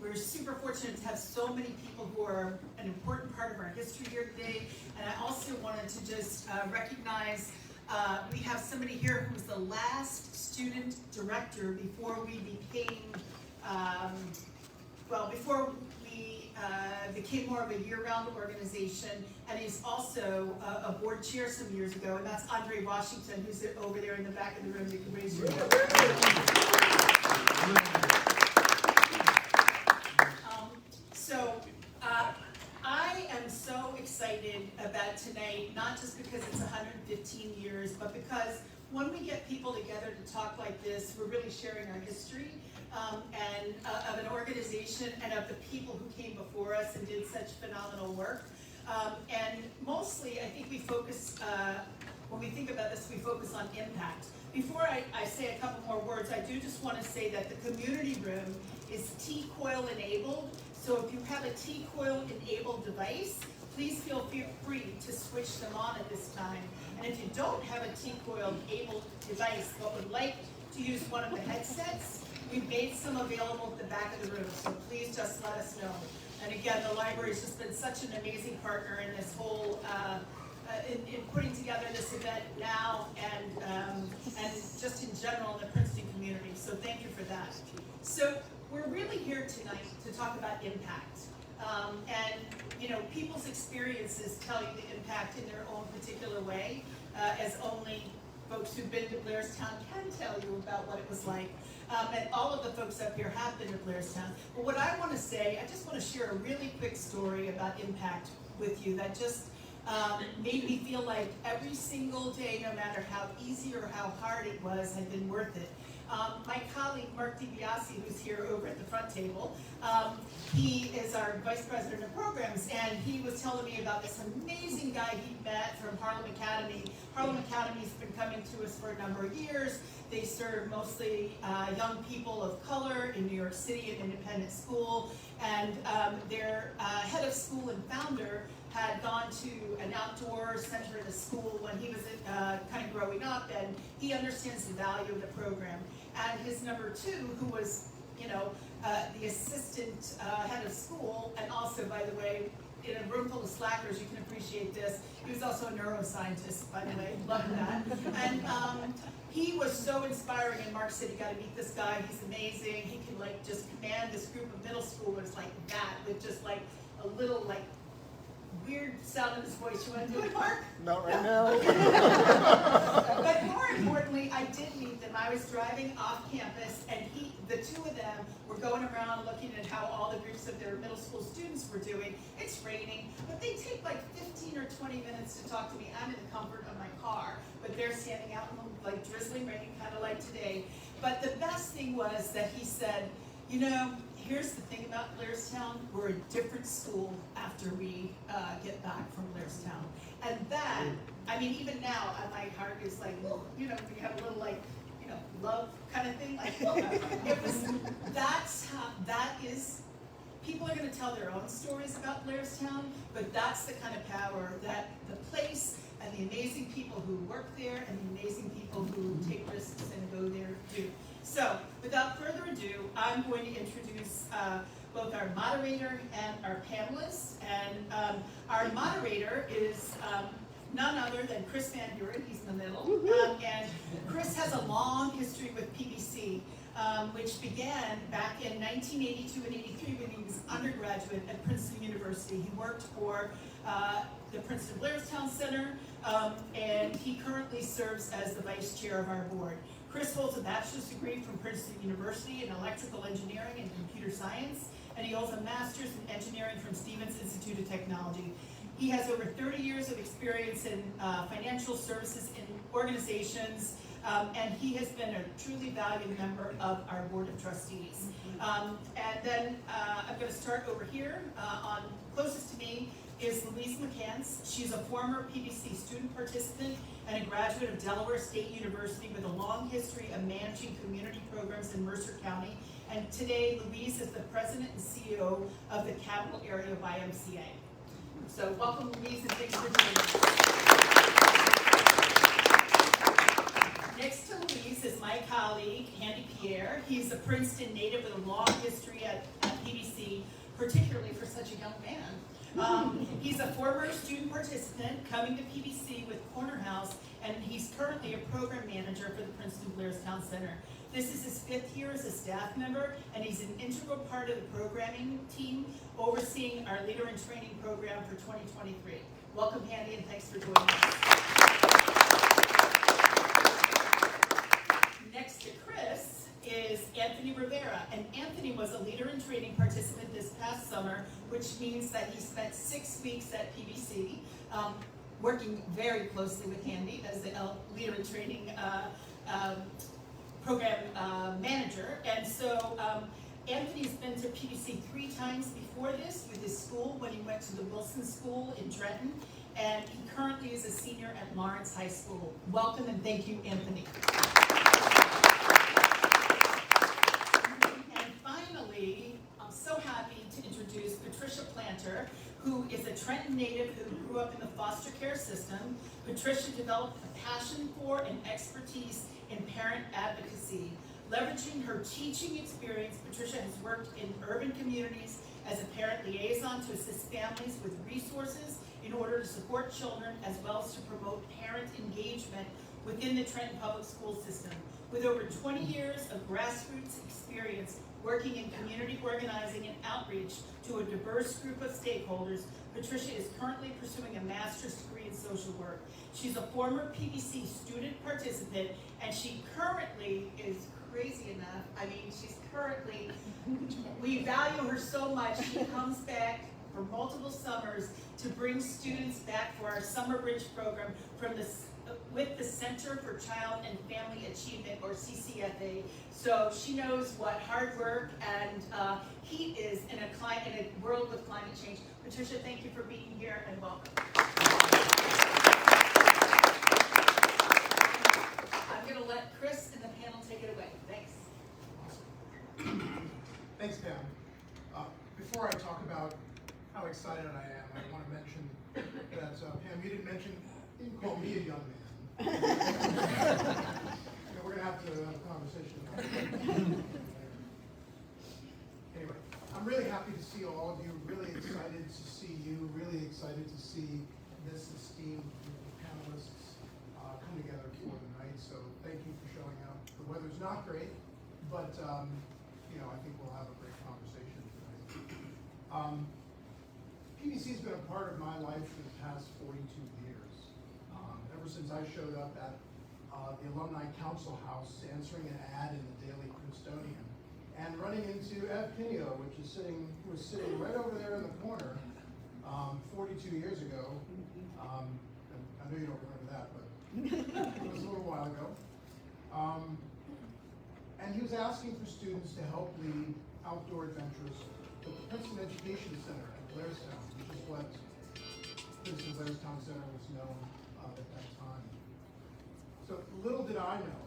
We're super fortunate to have so many people who are an important part of our history here today. And I also wanted to just recognize we have somebody here who was the last student director before we became, before we became more of a year-round organization, and he's also a board chair some years ago, and that's Andre Washington, who's over there in the back of the room. You can raise your hand. I am so excited about tonight, not just because it's 115 years, but because when we get people together to talk like this, we're really sharing our history and of an organization and of the people who came before us and did such phenomenal work. And mostly, I think we focus, when we think about this, we focus on impact. Before I say a couple more words, I do just want to say that the community room is T-coil enabled. So if you have a T-coil enabled device, please feel free to switch them on at this time. And if you don't have a T-coil enabled device but would like to use one of the headsets, we've made some available at the back of the room, so please just let us know. And again, the library has just been such an amazing partner in this whole, in putting together this event now and just in general in the Princeton community, so thank you for that. So we're really here tonight to talk about impact. And you know, people's experiences tell you the impact in their own particular way, as only folks who've been to Blairstown can tell you about what it was like. And all of the folks up here have been to Blairstown. But what I want to say, I just want to share a really quick story about impact with you that just made me feel like every single day, no matter how easy or how hard it was, had been worth it. My colleague, Mark DiBiase, who's here over at the front table, he is our Vice President of Programs, and he was telling me about this amazing guy he met from Harlem Academy. Harlem Academy's been coming to us for a number of years. They serve mostly young people of color in New York City, an independent school, and their head of school and founder had gone to an outdoor center at a school when he was kind of growing up, and he understands the value of the program. And his number two, who was, you know, the assistant head of school, and also, by the way, in a room full of slackers, you can appreciate this, he was also a neuroscientist, by the way, love that. And he was so inspiring, and Mark said, you gotta meet this guy, he's amazing, he can like just command this group of middle schoolers like that, with just like a little like weird sound in his voice. You want to do it, Mark? Not right now. But more importantly, I did meet them. I was driving off campus, and the two of them were going around looking at how all the groups of their middle school students were doing. It's raining, but they take like 15 or 20 minutes to talk to me. I'm in the comfort of my car, but they're standing out in the like drizzling rain, kind of like today. But the best thing was that he said, you know, here's the thing about Blairstown, we're a different school after we get back from Blairstown. And that, I mean, even now, my heart is like, well, you know, we have a little like, you know, love kind of thing. Like, it was, that's how, that is, people are going to tell their own stories about Blairstown, but that's the kind of power that the place and the amazing people who work there and the amazing people who take risks and go there do. So, without further ado, I'm going to introduce both our moderator and our panelists. And our moderator is none other than Chris Van Buren. He's in the middle. And Chris has a long history with PBC, which began back in 1982 and 83 when he was undergraduate at Princeton University. He worked for the Princeton-Blairstown Center, and he currently serves as the vice chair of our board. Chris holds a bachelor's degree from Princeton University in electrical engineering and computer science, and he holds a master's in engineering from Stevens Institute of Technology. He has over 30 years of experience in financial services in organizations, and he has been a truly valued member of our board of trustees. And then I'm going to start over here. On closest to me is Louise McCants. She's a former PBC student participant and a graduate of Delaware State University with a long history of managing community programs in Mercer County. And today, Louise is the president and CEO of the Capital Area YMCA. So welcome, Louise, and thanks for joining us. Next to Louise is my colleague, Pierre. He's a Princeton native with a long history at PBC. He's a former student participant coming to PBC with Corner House, and he's currently a program manager for the Princeton-Blairstown Center. This is his 5th year as a staff member, and he's an integral part of the programming team overseeing our Leader in Training program for 2023. Welcome, Handy, and thanks for joining us. Next to Chris is Anthony Rivera, and Anthony was a Leader in Training participant this past summer, which means that he spent 6 weeks at PBC, working very closely with Handy as the Leader in Training program manager. And so Anthony's been to PBC 3 times before this with his school when he went to the Wilson School in Trenton, and he currently is a senior at Lawrence High School. Welcome and thank you, Anthony. And finally, I'm so happy to introduce Patricia Planter, who is a Trenton native who grew up in the foster care system. Patricia developed a passion for and expertise in parent advocacy. Leveraging her teaching experience, Patricia has worked in urban communities as a parent liaison to assist families with resources in order to support children, as well as to promote parent engagement within the Trenton Public School system. With over 20 years of grassroots experience working in community organizing and outreach to a diverse group of stakeholders, Patricia is currently pursuing a master's degree in social work. She's a former PBC student participant, and she currently is crazy enough. I mean, she's currently, we value her so much, she comes back for multiple summers to bring students back for our Summer Bridge program from with the Center for Child and Family Achievement, or CCFA. So she knows what hard work and heat is in a world with climate change. Patricia, thank you for being here and welcome. I'm going to let Chris and the panel take it away. Thanks. Thanks, Pam. Before I talk about how excited I am, I want to mention that, Pam, you didn't call me a young man. We're going to have to have a conversation about that. Anyway, I'm really happy to see all of you, really excited to see you, really excited to see this esteemed group of panelists come together for the night. So thank you for showing up. The weather's not great, but I think we'll have a great conversation tonight. PBC's been a part of my life for the past 42 years. Ever since I showed up at the Alumni Council House answering an ad in the Daily Princetonian and running into Ed Pinio, who was sitting right over there in the corner 42 years ago. I know you don't remember that, but it was a little while ago. And he was asking for students to help lead outdoor adventures at the Princeton Education Center at Blairstown, which is what Princeton-Blairstown Center was known at that time. So little did I know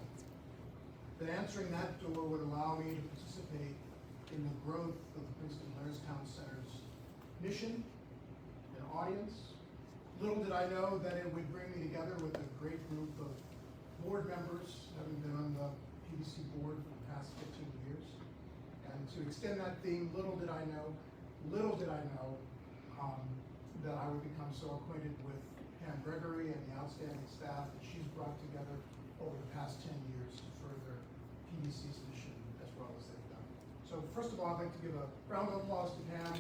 that answering that door would allow me to participate in the growth of the Princeton-Blairstown Center's mission and audience. Little did I know that it would bring me together with a great group of board members, having been on the PBC board for the past 15 years. And to extend that theme, little did I know that I would become so acquainted with Pam Gregory and the outstanding staff that she's brought together over the past 10 years to further PBC's mission as well as they've done. So first of all, I'd like to give a round of applause to Pam.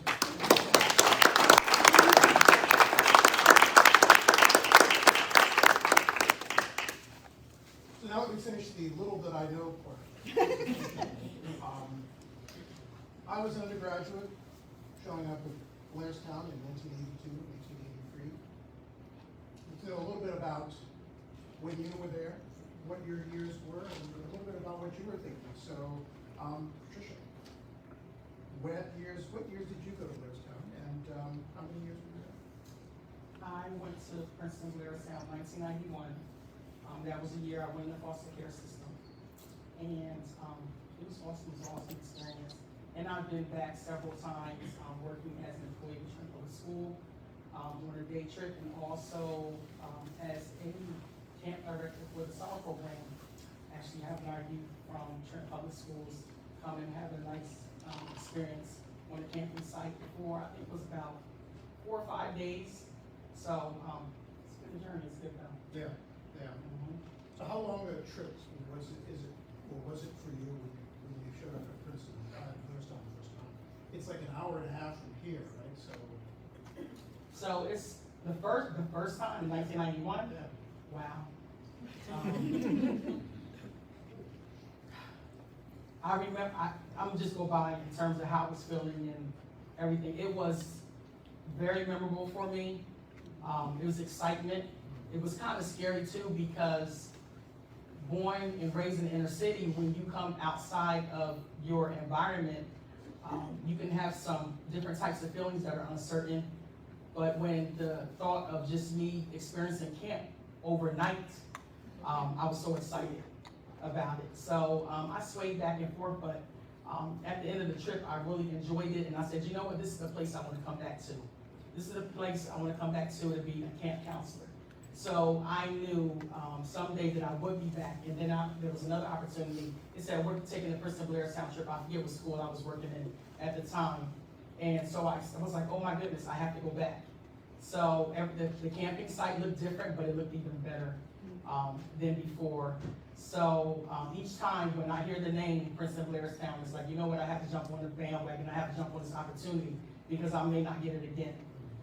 So now that we've finished the little that I know part, I was an undergraduate showing up at Blairstown in 1982, 1983. To know a little bit about when you were there, what your years were, and a little bit about what you were thinking. So, Patricia, what years did you go to Blairstown, and how many years were you there? I went to Princeton-Blairstown 1991. That was the year I went in the foster care system, and it was awesome. It was an awesome experience. And I've been back several times working as an employee with Trenton Public School on a day trip, and also as a camp director for the summer program. Actually having our youth from Trenton Public Schools come and have a nice experience on the camping site before. I think it was about 4 or 5 days. So, it's been a journey, it's good though. Yeah, yeah. So how long a trip was it for you when you showed up at Princeton-Blairstown the first time? It's like an hour and a half from here, right? So it's the first time in 1991. Yeah. Wow. I remember, I'm gonna just go by in terms of how I was feeling and everything. It was very memorable for me. It was excitement. It was kind of scary too, because born and raised in the inner city, when you come outside of your environment, you can have some different types of feelings that are uncertain. But when the thought of just me experiencing camp overnight, I was so excited about it. So I swayed back and forth, but at the end of the trip, I really enjoyed it. And I said, you know what, this is the place I want to come back to. This is the place I want to come back to be a camp counselor. So I knew someday that I would be back. And then there was another opportunity. It said, we're taking the Princeton-Blairstown trip. I forget what school I was working in at the time. And so I was like, oh my goodness, I have to go back. So the camping site looked different, but it looked even better than before. So each time when I hear the name Princeton-Blairstown, it's like, you know what, I have to jump on the bandwagon, I have to jump on this opportunity because I may not get it again.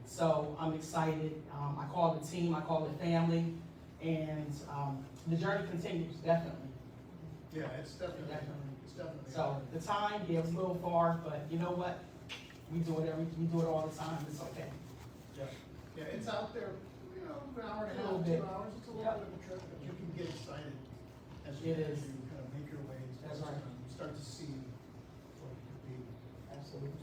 So I'm excited. I call the team, I call the family, and the journey continues, definitely. Yeah, it's definitely. So the time, yeah, it was a little far, but you know what? We do it all the time, it's okay. Yeah, it's out there, you know, an hour and a half, 2 hours, it's a little bit of a trip, but you can get excited as you kind of make your way. That's right. You start to see what it could be. Absolutely.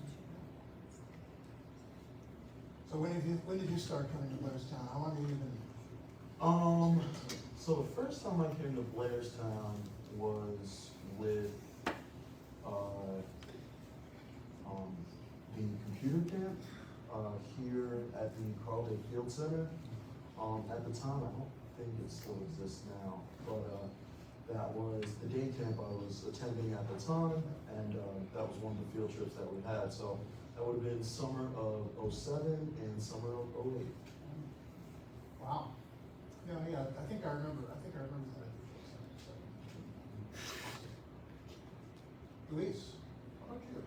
So when did you start coming to Blairstown? How long have you been? So the first time I came to Blairstown was with the computer camp here at the Carl Day Field Center. At the time, I don't think it still exists now, but that was the day camp I was attending at the time, and that was one of the field trips that we had. So that would have been summer of '07 and summer of '08. Wow. Yeah, I think I remember that. Louise, how about you?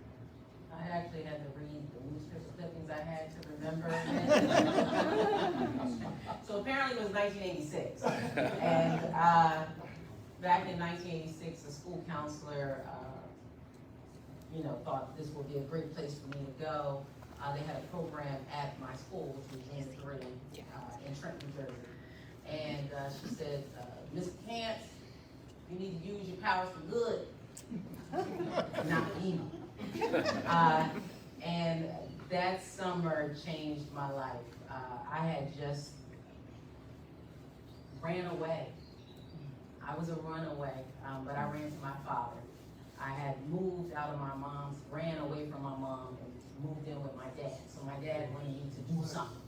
I actually had to read the newspaper clippings I had to remember. So apparently it was 1986. And back in 1986, the school counselor, thought this would be a great place for me to go. They had a program at my school, which was Junior 3 in Trenton, New Jersey. And she said, Ms. McCants, you need to use your powers for good, not evil. And that summer changed my life. I had just ran away. I was a runaway, but I ran to my father. I had moved out of my mom's, ran away from my mom, and moved in with my dad. So my dad wanted me to do something.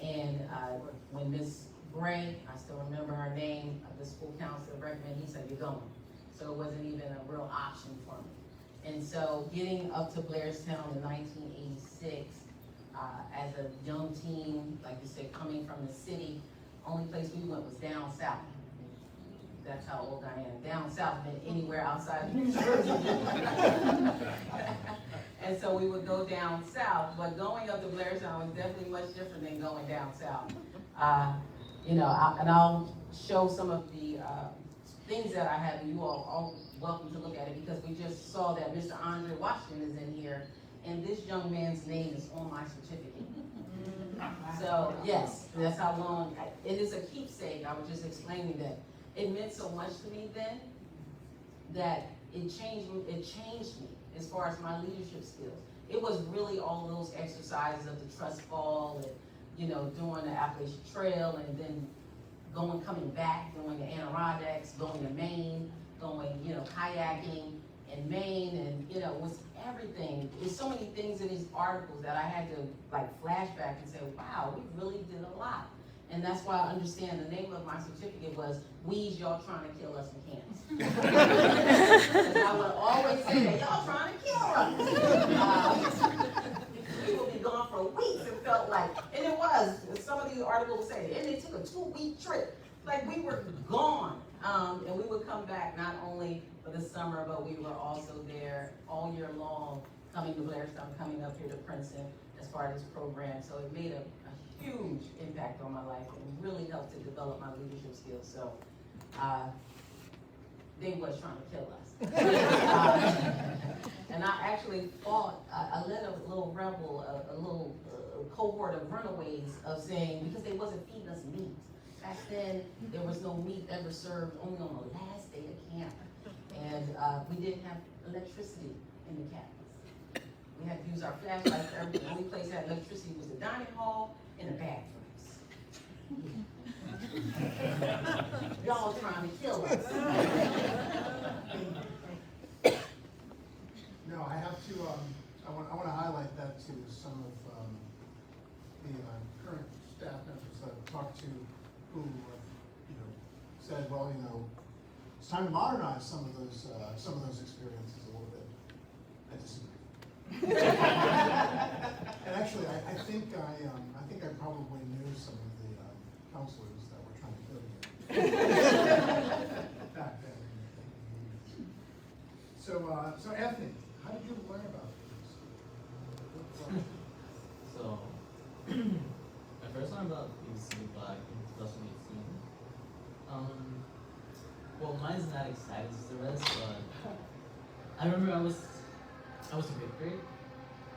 And when Miss Gray, I still remember her name, the school counselor recommended, he said, you're going. So it wasn't even a real option for me. And so getting up to Blairstown in 1986, as a young teen, like you said, coming from the city, only place we went was down south. That's how old I am. Down south meant anywhere outside of New Jersey. And so we would go down south, but going up to Blairstown was definitely much different than going down south. And I'll show some of the things that I have, and you all welcome to look at it, because we just saw that Mr. Andre Washington is in here, and this young man's name is on my certificate. So yes, that's how long, it is a keepsake. I was just explaining that it meant so much to me then that it changed me as far as my leadership skills. It was really all those exercises of the trust fall and, doing the Appalachian Trail, and then coming back, doing the Adirondacks, going to Maine, going, kayaking in Maine, and, it was everything. There's so many things in these articles that I had to flashback and say, wow, we really did a lot. And that's why I understand the name of my certificate was We's Y'all Trying to Kill Us in Kansas. Because I would always say that y'all trying to kill us. We would be gone for weeks, it felt like. 2-week trip. Like, we were gone. And we would come back not only for the summer, but we were also there all year long, coming to Blairstown, coming up here to Princeton as part of this program. So it made a huge impact on my life and really helped to develop my leadership skills. So they was trying to kill us. And I actually fought, I led a little rebel, a little cohort of runaways of saying, because they wasn't feeding us meat. Back then, there was no meat ever served, only on the last day of camp. And we didn't have electricity in the campus. We had to use our flashlights for everything. The only place that had electricity was the dining hall and the bathrooms. Y'all trying to kill us. No, I have to, I want to highlight that to some of the current staff members that I've talked to who, said, well, it's time to modernize some of those experiences a little bit. I disagree. And actually, I think I probably knew some of the counselors that were trying to kill you back then. So Anthony, how did you learn about this? So, I first learned about BBC back in 2018. Well, mine's not exciting as the rest, but I remember I was in 5th grade.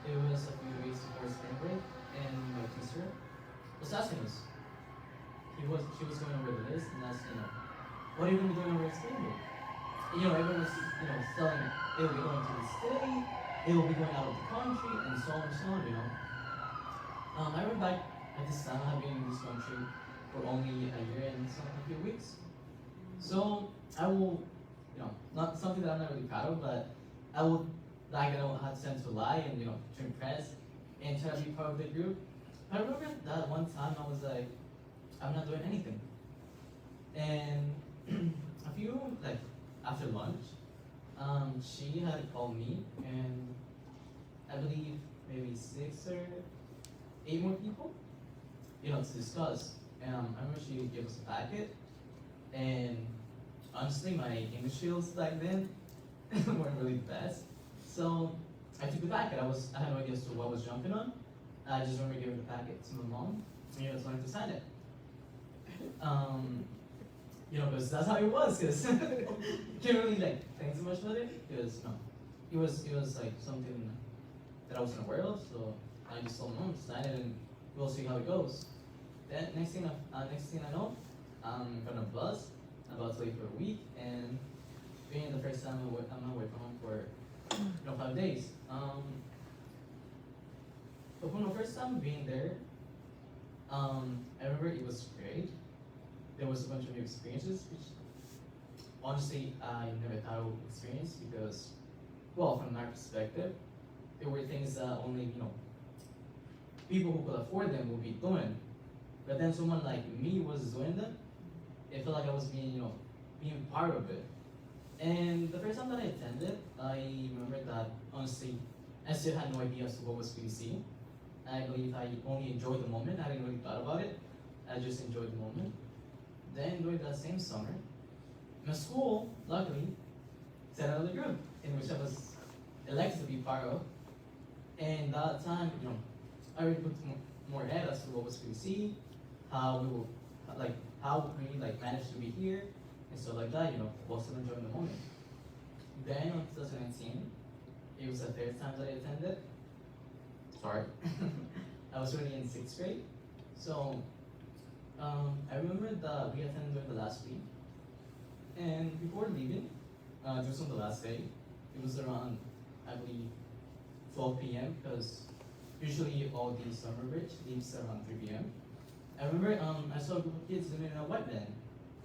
It was a few weeks before spring break, and my teacher was asking us. She was going over the list and asking, what are you going to be doing over spring break? And, everyone was, telling it will be going to the city, it will be going out of the country, and so on, I remember back at this time, I had been in this country for only a year and a few weeks. So I will, not something that I'm not really proud of, but I will, I don't have to tend to lie and, to impress and try to be part of the group. I remember that one time I was like, I'm not doing anything. And a few, after lunch, she had called me, and I believe maybe 6 or 8 more people, to discuss. I remember she gave us a packet, and honestly, my English skills back then weren't really the best. So I took the packet. I had no idea as to what I was jumping on. I just remember giving the packet to my mom, and I was going to sign it. Because that's how it was. Because can't really think too much about it. Because it was like something that I wasn't aware of. So I just told mom to sign it, and we'll see how it goes. Then next thing I know, I'm on a bus, about to leave for a week, and being the first time I'm away from home for 5 days. But when the first time being there, I remember it was great. There was a bunch of new experiences, which honestly I never thought I would experience because, well, from my perspective, there were things that only people who could afford them would be doing. But then someone like me was doing them. It felt like I was being part of it. And the first time that I attended, I remember that honestly, I still had no idea as to what was PDC. I believe I only enjoyed the moment. I didn't really thought about it. I just enjoyed the moment. Then during that same summer, my school, luckily, set another group in which I was elected to be part of. And that time, I really put more head as to what was PDC, how we will, how we managed to be here, and stuff like that, was still enjoying the moment. Then in 2019, it was the 3rd time that I attended. Sorry. I was already in 6th grade. So, I remember that we attended during the last week. And before leaving, just on the last day, it was around, I believe, 12 p.m. because usually all the summer bridge leaves around 3 p.m. I remember I saw a group of kids living in a white van.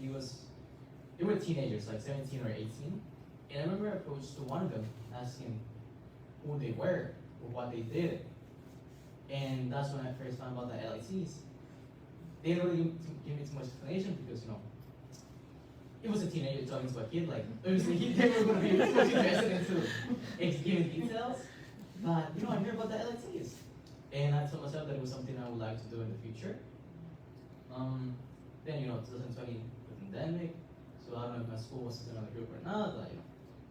They were teenagers, like 17 or 18. And I remember I approached to one of them, asking who they were or what they did. And that's when I first found out the LICs. They didn't really give me too much explanation because, it was a teenager talking to a kid, obviously they were going to be too much invested into giving details. But, I knew about the LICs. And I told myself that it was something I would like to do in the future. Then 2020 the pandemic, so I don't know if my school was still on the group or not. But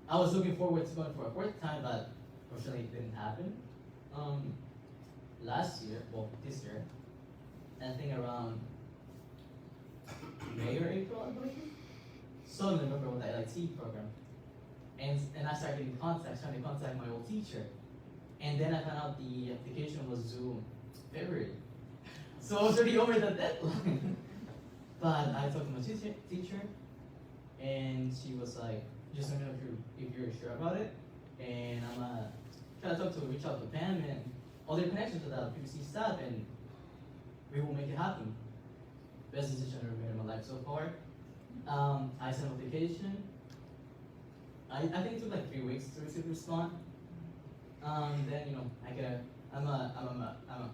I was looking forward to going for a fourth time, but fortunately it didn't happen. This year, I think around May or April, I believe. So I remember with the LIT program, and I started getting trying to contact my old teacher, and then I found out the application was due February, so I was already over the deadline. But I talked to my teacher, and she was like, "Just let me know if you're sure about it." And I'm trying to reach out to Pam and all their connections to the PBC staff, and we will make it happen. Best decision I've ever made in my life so far. I sent an application. I think it took like 3 weeks to receive a response. Then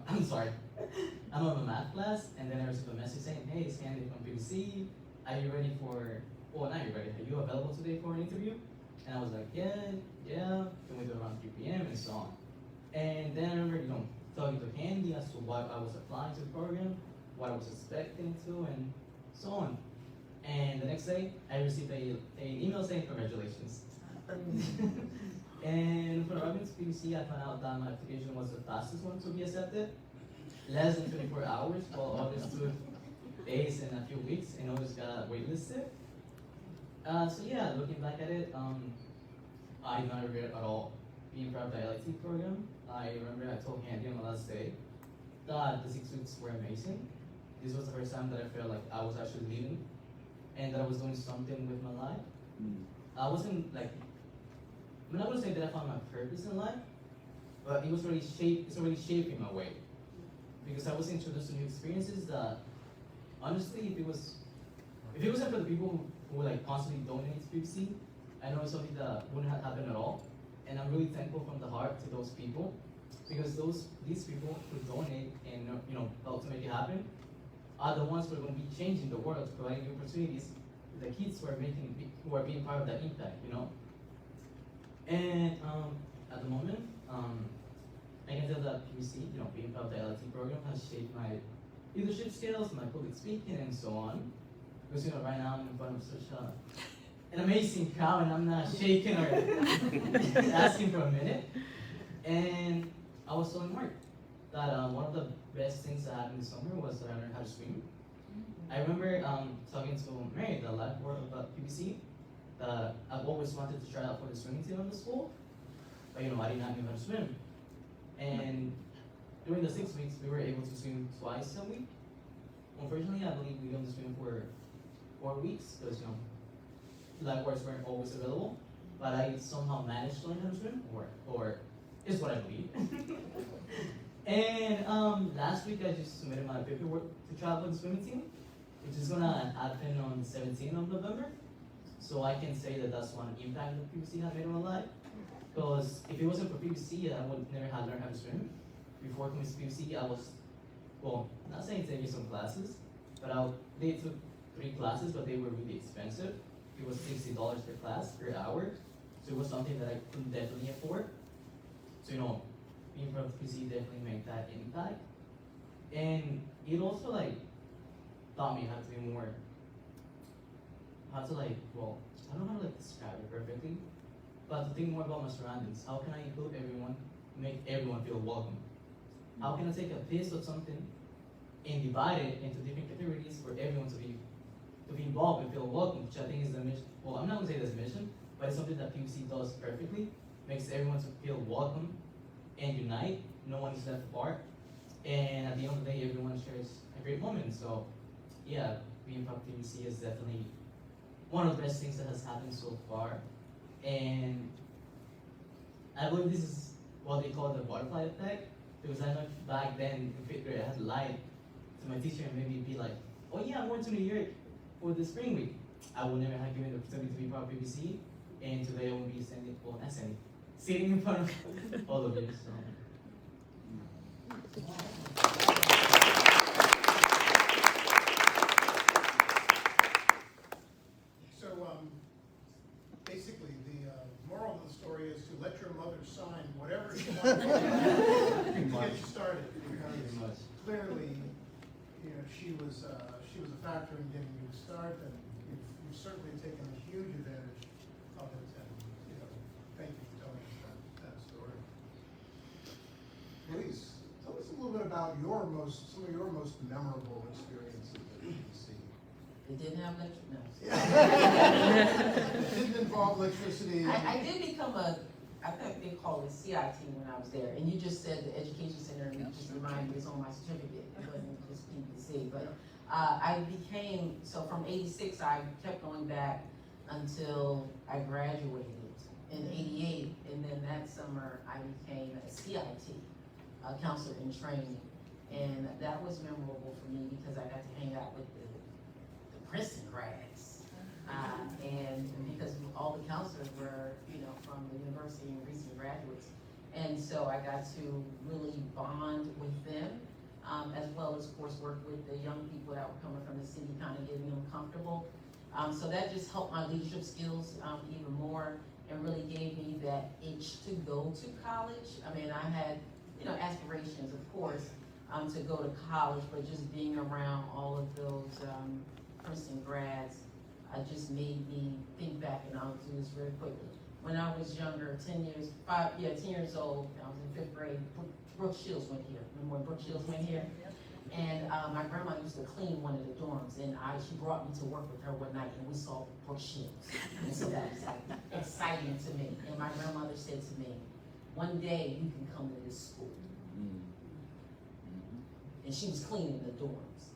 I'm sorry. I'm on a math class, and then I received a message saying, "Hey, it's Candy from PBC. Are you ready for? Well, not you ready. Are you available today for an interview?" And I was like, "Yeah." Then we do around 3 p.m. and so on. And then I remember, talking to Candy as to why I was applying to the program, what I was expecting to, and so on. And the next day, I received an email saying congratulations. And for arriving to PBC, I found out that my application was the fastest one to be accepted. Less than 24 hours, while others took days and a few weeks, and others got waitlisted. So yeah, looking back at it, I did not regret at all being part of the LIT program. I remember I told Candy on the last day that the 6 weeks were amazing. This was the first time that I felt like I was actually living and that I was doing something with my life. I wasn't like, I'm not gonna say that I found my purpose in life, but it's already shaping my way. Because I was introduced to new experiences that, honestly, if it wasn't for the people who like constantly donate to PBC, I know it's something that wouldn't have happened at all. And I'm really thankful from the heart to those people, because these people who donate and help to make it happen are the ones who are going to be changing the world, providing new opportunities to the kids who are being part of that impact, And at the moment, I can tell that PBC, being part of the LIT program has shaped my leadership skills, my public speaking, and so on. Because right now I'm in front of such an amazing crowd, and I'm not shaking or asking for a minute. And I was telling Mark that one of the best things that happened this summer was that I learned how to swim. I remember talking to Mary, the lifeguard of PBC, that I've always wanted to try out for the swimming team of the school, but I did not know how to swim. And during the 6 weeks, we were able to swim twice a week. Unfortunately, I believe we only swim for 4 weeks because lifeguards weren't always available. But I somehow managed to learn how to swim, or is what I believe. And last week, I just submitted my paperwork to try out for the swimming team, which is gonna happen on the 17th of November. So I can say that that's one impact that PBC has made on my life. Because if it wasn't for PBC, I would never have learned how to swim. Before coming to PBC, I was, not saying taking some classes, but they took 3 classes, but they were really expensive. It was $60 per class, per hour. So it was something that I couldn't definitely afford. So, being part of PBC definitely made that impact. And it also, taught me how to be more, I don't know how to describe it perfectly, but to think more about my surroundings. How can I include everyone, make everyone feel welcome? How can I take a piece of something and divide it into different categories for everyone to be involved and feel welcome, which I think is the mission. Well, I'm not gonna say that's the mission, but it's something that PBC does perfectly. Makes everyone to feel welcome and unite. No one is left apart. And at the end of the day, everyone shares a great moment. So, yeah, being part of PBC is definitely one of the best things that has happened so far. And I believe this is what they call the butterfly effect. Because I know back then in 5th grade, I had lied to my teacher and maybe be like, "Oh yeah, I'm going to New York for the spring week." I would never have given the opportunity to be part of PBC, and today I will be sitting in front of all of you. So. Basically, the moral of the story is to let your mother sign whatever you want to get you started, because clearly, you know, she was a factor in getting you to start, and you've certainly taken a huge advantage of it, and, you know, thank you for telling us that story. Louise, tell us a little bit about some of your most memorable experiences at BBC. It didn't have electric notes. It didn't involve electricity. I did become I think they call it CIT when I was there, and you just said the education center, and you just reminded me it's on my certificate, it wasn't just PPC, but I became, so from '86, I kept going back until I graduated in '88, and then that summer I became a CIT, a counselor in training, and that was memorable for me because I got to hang out with the Princeton grads. And because all the counselors were, you know, from the university and recent graduates. And so I got to really bond with them, as well as, of course, work with the young people that were coming from the city, kind of getting them comfortable. So that just helped my leadership skills even more, and really gave me that itch to go to college. I mean, I had, you know, aspirations, of course, to go to college, but just being around all of those Princeton grads just made me think back, and I'll do this very quickly. When I was younger, 10 years old, I was in 5th grade, Brooke Shields went here. Remember when Brooke Shields went here? And my grandma used to clean one of the dorms, and she brought me to work with her one night, and we saw Brooke Shields. And so that was like exciting to me. And my grandmother said to me, one day you can come to this school. And she was cleaning the dorms.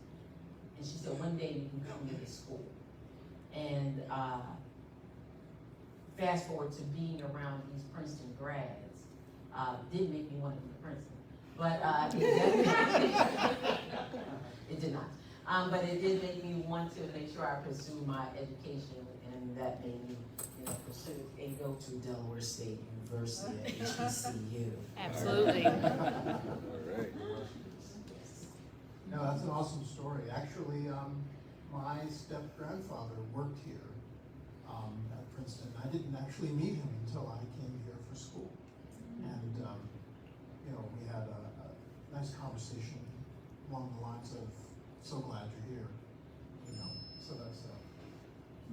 And she said, one day you can come to this school. And fast forward to being around these Princeton grads, didn't make me want to go to Princeton. But it did not. But it did make me want to make sure I pursue my education, and that made me, you know, pursue and go to Delaware State University at HBCU. Absolutely. All right. No, that's an awesome story. Actually, my step-grandfather worked here at Princeton. I didn't actually meet him until I came here for school. And, you know, we had a nice conversation along the lines of, so glad you're here. You know, so that's a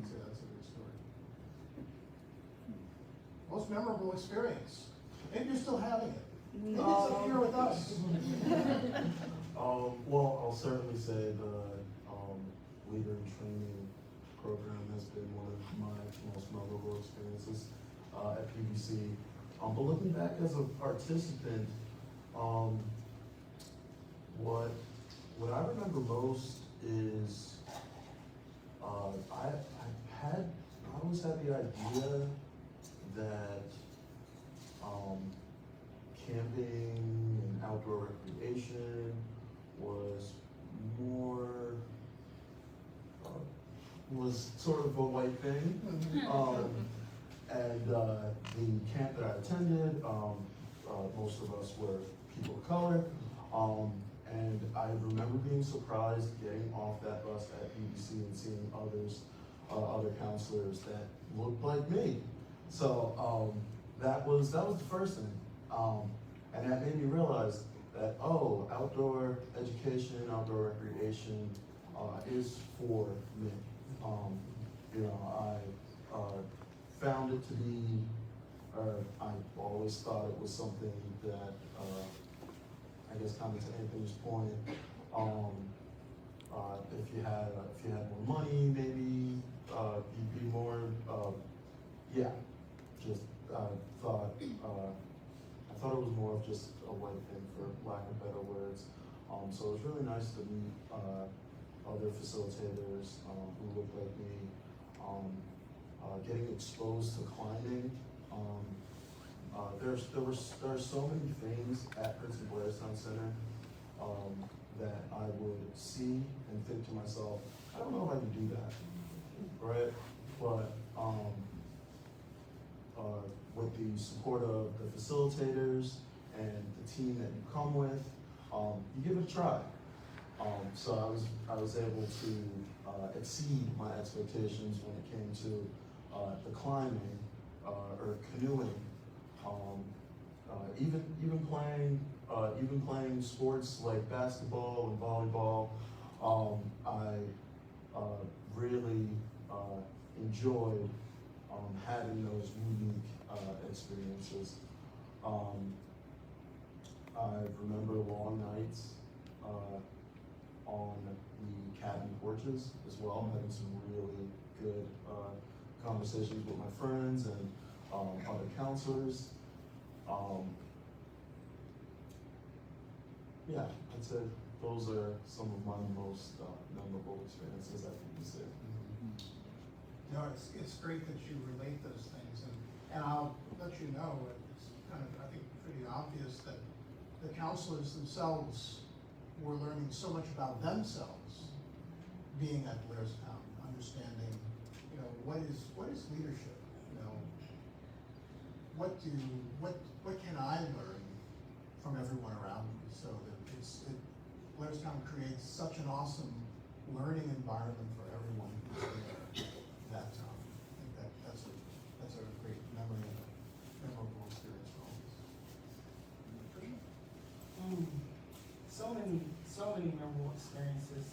good story. Most memorable experience. Maybe you're still having it. Maybe it's up here with us. Well, I'll certainly say the leader in training program has been one of my most memorable experiences at PBC. But looking back as a participant, what I remember most is I always had the idea that camping and outdoor recreation was was sort of a white thing. And the camp that I attended, most of us were people of color. And I remember being surprised getting off that bus at BBC and seeing other counselors that looked like me. So that was the first thing. And that made me realize that, oh, outdoor education, outdoor recreation is for me. You know, I found it to be, I always thought it was something that, I guess kind of to Anthony's point, if you had more money, maybe you'd be more, just I thought it was more of just a white thing, for lack of better words. So it was really nice to meet other facilitators who looked like me. Getting exposed to climbing. There are so many things at Princeton-Blairstown Center that I would see and think to myself, I don't know if I can do that, right? But with the support of the facilitators and the team that you come with, you give it a try. So I was able to exceed my expectations when it came to the climbing or canoeing. Even playing sports like basketball and volleyball. I really enjoyed having those unique experiences. I remember long nights on the cabin porches as well, having some really good conversations with my friends and other counselors. Yeah, I'd say those are some of my most memorable experiences at PBC. No, it's great that you relate those things, and I'll let you know, it's kind of, I think, pretty obvious that the counselors themselves were learning so much about themselves being at Blairstown, understanding, you know, what is leadership, you know, what can I learn from everyone around me, so that Blairstown creates such an awesome learning environment for everyone who's there. That I think that's a great memory and a memorable experience for all of us. So many memorable experiences.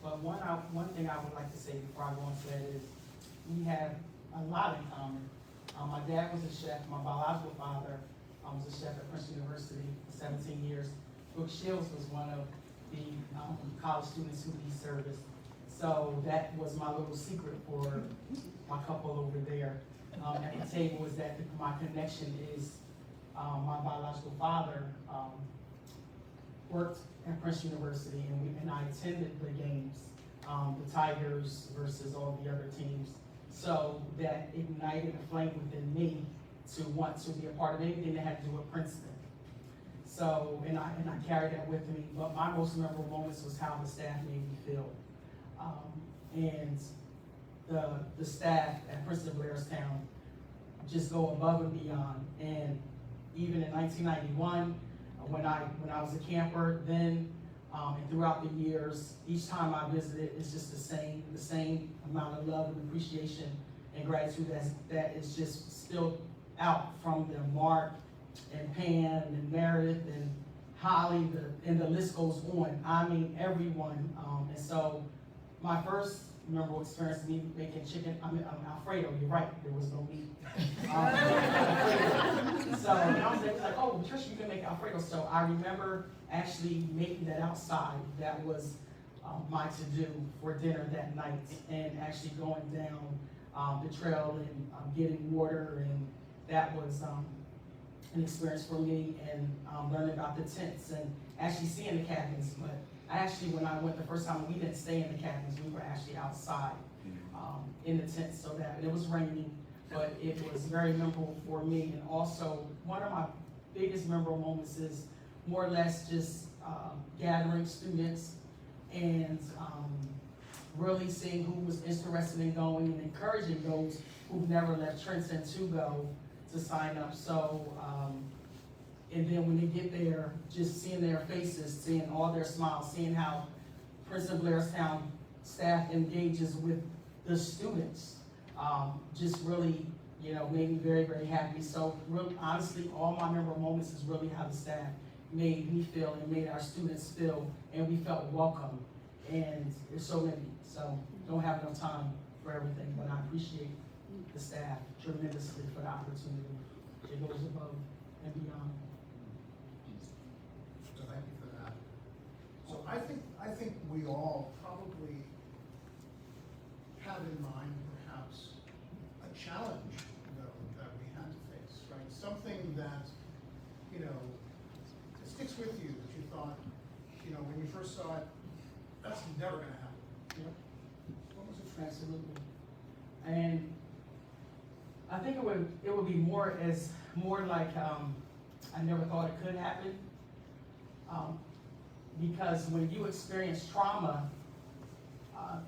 But one thing I would like to say before I go into that is we have a lot in common. My dad was a chef. My biological father was a chef at Princeton University for 17 years. Brooke Shields was one of the college students who he serviced. So that was my little secret for my couple over there at the table, is that my connection is my biological father worked at Princeton University, and I attended the games, the Tigers versus all the other teams. So that ignited a flame within me to want to be a part of anything that had to do with Princeton. So, and I carried that with me, but my most memorable moments was how the staff made me feel. And the staff at Princeton-Blairstown just go above and beyond. And even in 1991, when I was a camper then, and throughout the years, each time I visited, it's just the same amount of love and appreciation and gratitude that is just spilled out from them. Mark and Pam and Meredith and Holly, and the list goes on. I mean, everyone. And so my first memorable experience me making chicken, Alfredo, you're right, there was no meat. So I was like, oh, Patricia, you can make Alfredo. So I remember actually making that outside. That was my to-do for dinner that night, and actually going down the trail and getting water, and that was an experience for me, and learning about the tents and actually seeing the cabins. But when I went the first time, we didn't stay in the cabins. We were actually outside in the tents, so that, and it was raining, but it was very memorable for me. And also, one of my biggest memorable moments is more or less just gathering students and really seeing who was interested in going, and encouraging those who've never left Trenton to go to sign up. So, and then when they get there, just seeing their faces, seeing all their smiles, seeing how Princeton-Blairstown staff engages with the students, just really, made me very, very happy. So really, honestly, all my memorable moments is really how the staff made me feel and made our students feel, and we felt welcome. And there's so many, so don't have enough time for everything, but I appreciate the staff tremendously for the opportunity. It goes above and beyond. So thank you for that. So I think we all probably have in mind perhaps a challenge, though, that we had to face, right? Something that, it sticks with you, that you thought, when you first saw it, that's never gonna happen. Yep. What was it? Absolutely. And I think it would be more like I never thought it could happen, because when you experience trauma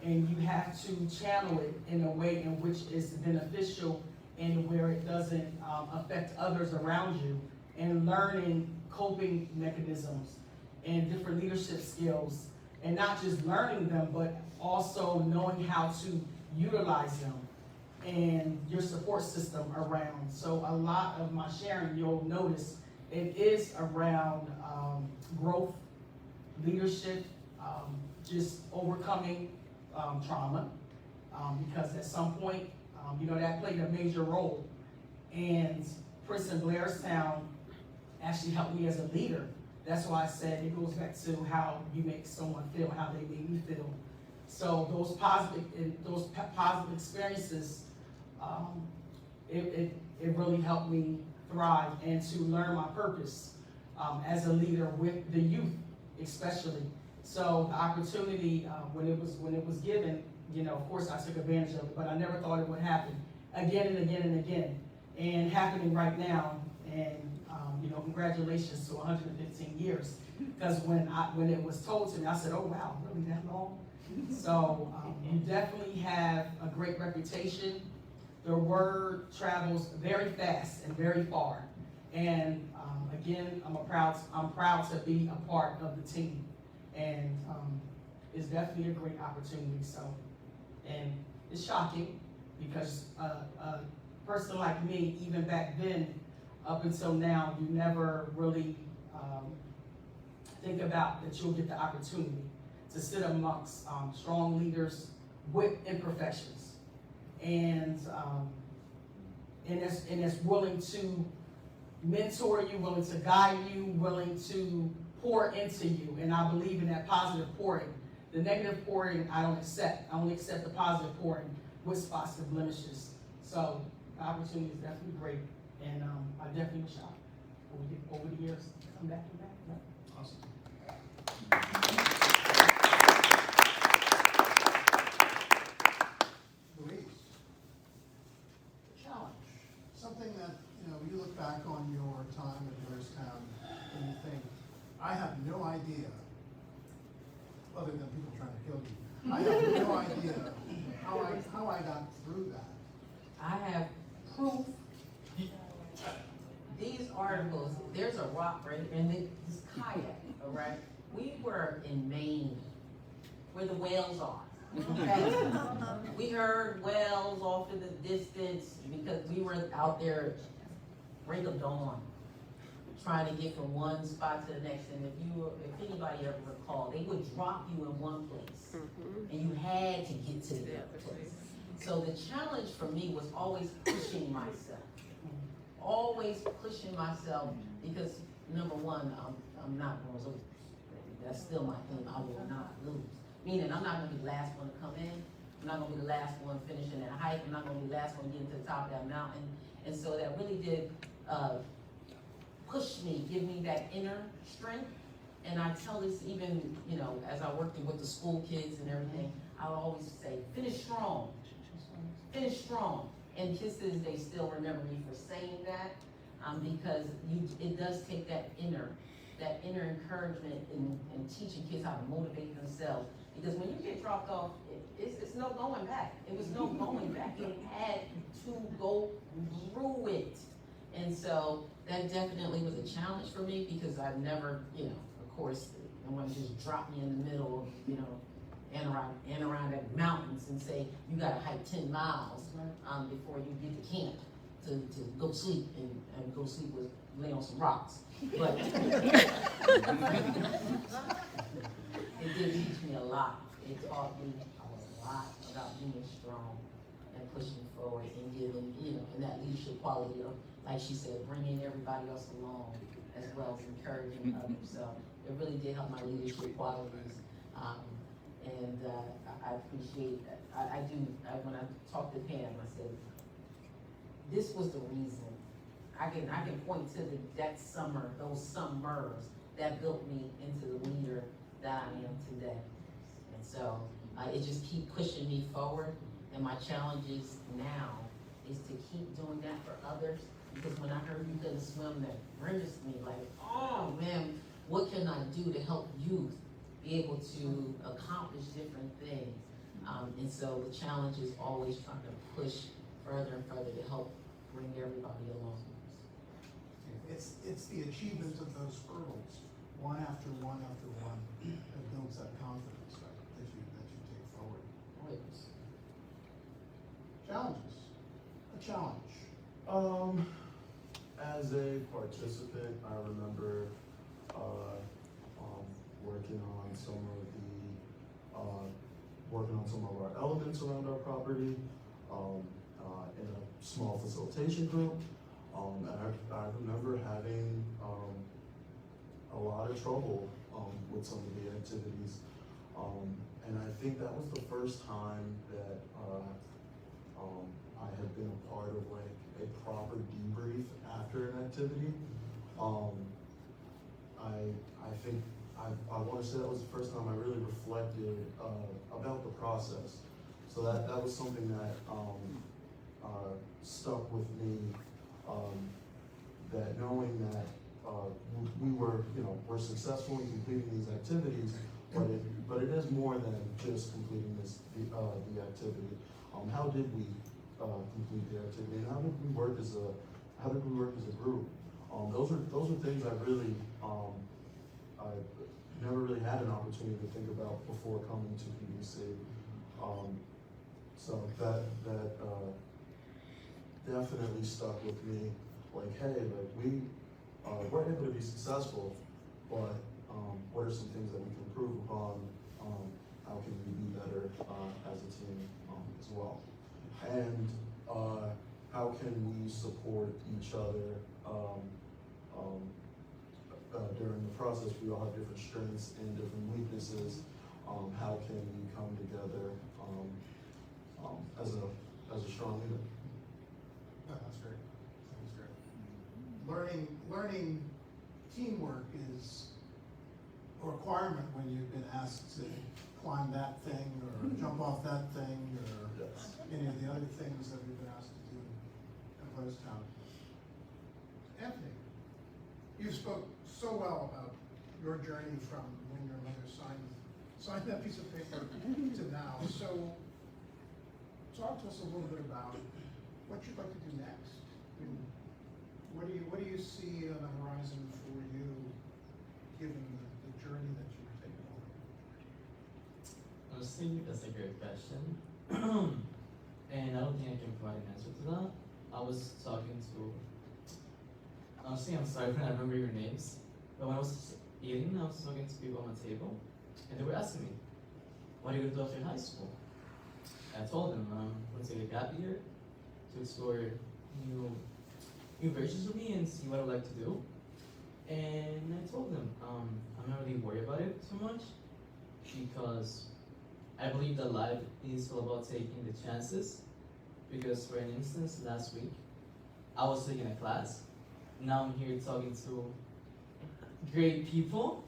and you have to channel it in a way in which is beneficial and where it doesn't affect others around you, and learning coping mechanisms and different leadership skills, and not just learning them, but also knowing how to utilize them, and your support system around. So a lot of my sharing, you'll notice, it is around growth, leadership, just overcoming trauma, because at some point, that played a major role. And Princeton-Blairstown actually helped me as a leader. That's why I said it goes back to how you make someone feel, how they made me feel. So those positive experiences, it really helped me thrive and to learn my purpose as a leader with the youth, especially. So the opportunity, when it was given, of course I took advantage of it, but I never thought it would happen again and again and again, and happening right now. And congratulations to 115 years. Because when it was told to me, I said, oh wow, really that long? So you definitely have a great reputation. The word travels very fast and very far. And again, I'm proud to be a part of the team. And it's definitely a great opportunity. So, and it's shocking because a person like me, even back then, up until now, you never really think about that you'll get the opportunity to sit amongst strong leaders with imperfections, and that's willing to mentor you, willing to guide you, willing to pour into you. And I believe in that positive pouring. The negative pouring, I don't accept. I only accept the positive pouring with spots and blemishes. So the opportunity is definitely great, and I definitely wish I over the years come back and back. Yeah. Awesome. Louise, challenge. Something that, you look back on your time at Blairstown and you think, I have no idea, other than people trying to kill you, I have no idea how I got through that. I have proof. These articles, there's a rock right and this kayak, all right? We were in Maine, where the whales are. Okay? We heard whales off in the distance because we were out there break of dawn, trying to get from one spot to the next. And if anybody ever recall, they would drop you in one place, and you had to get to the other place. So the challenge for me was always pushing myself. Always pushing myself, because number one, I'm not going to lose. That's still my thing. I will not lose. Meaning, I'm not going to be the last one to come in. I'm not going to be the last one finishing that hike. I'm not going to be the last one getting to the top of that mountain. And so that really did push me, give me that inner strength. And I tell this even, as I worked with the school kids and everything, I'll always say, finish strong. Finish strong. And kids to this day still remember me for saying that, because it does take that inner encouragement in teaching kids how to motivate themselves. Because when you get dropped off, it's no going back. It was no going back. You had to go through it. And so that definitely was a challenge for me, because I've never, of course, no one just dropped me in the middle of, Adirondack mountains and say, you gotta hike 10 miles before you get to camp to go sleep, and go sleep with lay on some rocks. But it did teach me a lot. It taught me a lot about being strong and pushing forward and giving, and that leadership quality of, like she said, bringing everybody else along, as well as encouraging others. So it really did help my leadership qualities. And I appreciate that. When I talked to Pam, I said, this was the reason. I can point to those summers that built me into the leader that I am today. And so it just keep pushing me forward. And my challenges now is to keep doing that for others. Because when I heard you couldn't swim, that grimaced me like, oh man, what can I do to help youth be able to accomplish different things? And so the challenge is always trying to push further and further to help bring everybody along. It's the achievement of those hurdles, one after one, that builds that confidence that you take forward. Challenges. A challenge. As a participant, I remember working on some of the on some of our elements around our property, in a small facilitation group. And I remember having, a lot of trouble, with some of the activities. And I think that was the first time that, I had been a part of like a proper debrief after an activity. I think, I wanna say that was the first time I really reflected, about the process. So that was something that, stuck with me, that knowing that, we were, we're successful in completing these activities, but it is more than just completing the activity. How did we, complete the activity, and how did we work as a group? Those are things I really, I never really had an opportunity to think about before coming to PBC. So that definitely stuck with me. Like, hey, like we we're able to be successful, but what are some things that we can improve upon? How can we be better as a team as well? And how can we support each other during the process? We all have different strengths and different weaknesses. How can we come together as a strong unit? No, that's great. That's great. Learning teamwork is a requirement when you've been asked to climb that thing or jump off that thing or Yes. any of the other things that we've been asked to do in Blairstown. Anthony, you spoke so well about your journey from when your mother signed that piece of paper to now. So talk to us a little bit about what you'd like to do next. I mean, what do you see on the horizon for you, given the journey that you're taking on? Honestly, that's a great question. And I don't think I can provide an answer to that. I was talking to, honestly, I'm sorry if I don't remember your names, but when I was eating, I was talking to people on the table, and they were asking me, what are you going to do after high school? And I told them, I'm going to take a gap year to explore new versions of me and see what I would like to do. And I told them, I'm not really worried about it too much, because I believe that life is all about taking the chances. Because for an instance, last week, I was taking a class. Now I'm here talking to great people.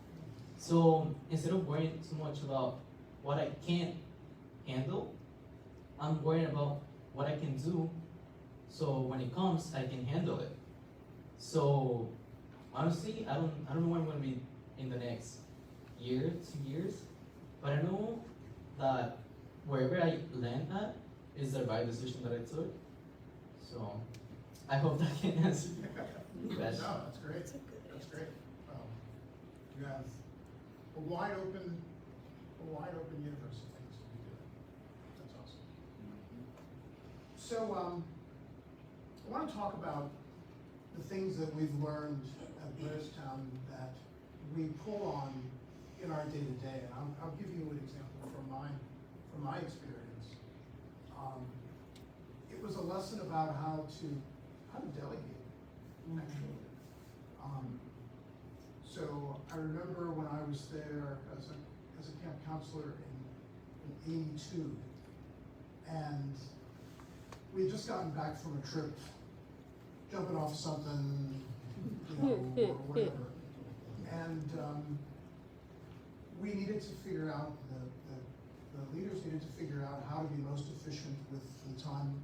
So instead of worrying too much about what I can't handle, I'm worrying about what I can do. So when it comes, I can handle it. So honestly, I don't know where I'm gonna be in the next year, 2 years, but I know that wherever I land at is the right decision that I took. So I hope that can answer your question. No, that's great. That's great. You have a wide open universe of things to be doing. That's awesome. So, I want to talk about the things that we've learned at Blairstown that we pull on in our day-to-day. And I'll give you an example from my experience. It was a lesson about how to delegate, actually. So I remember when I was there as a camp counselor in '82, and we had just gotten back from a trip, jumping off something, or whatever. And we needed to figure out, the leaders needed to figure out how to be most efficient with the time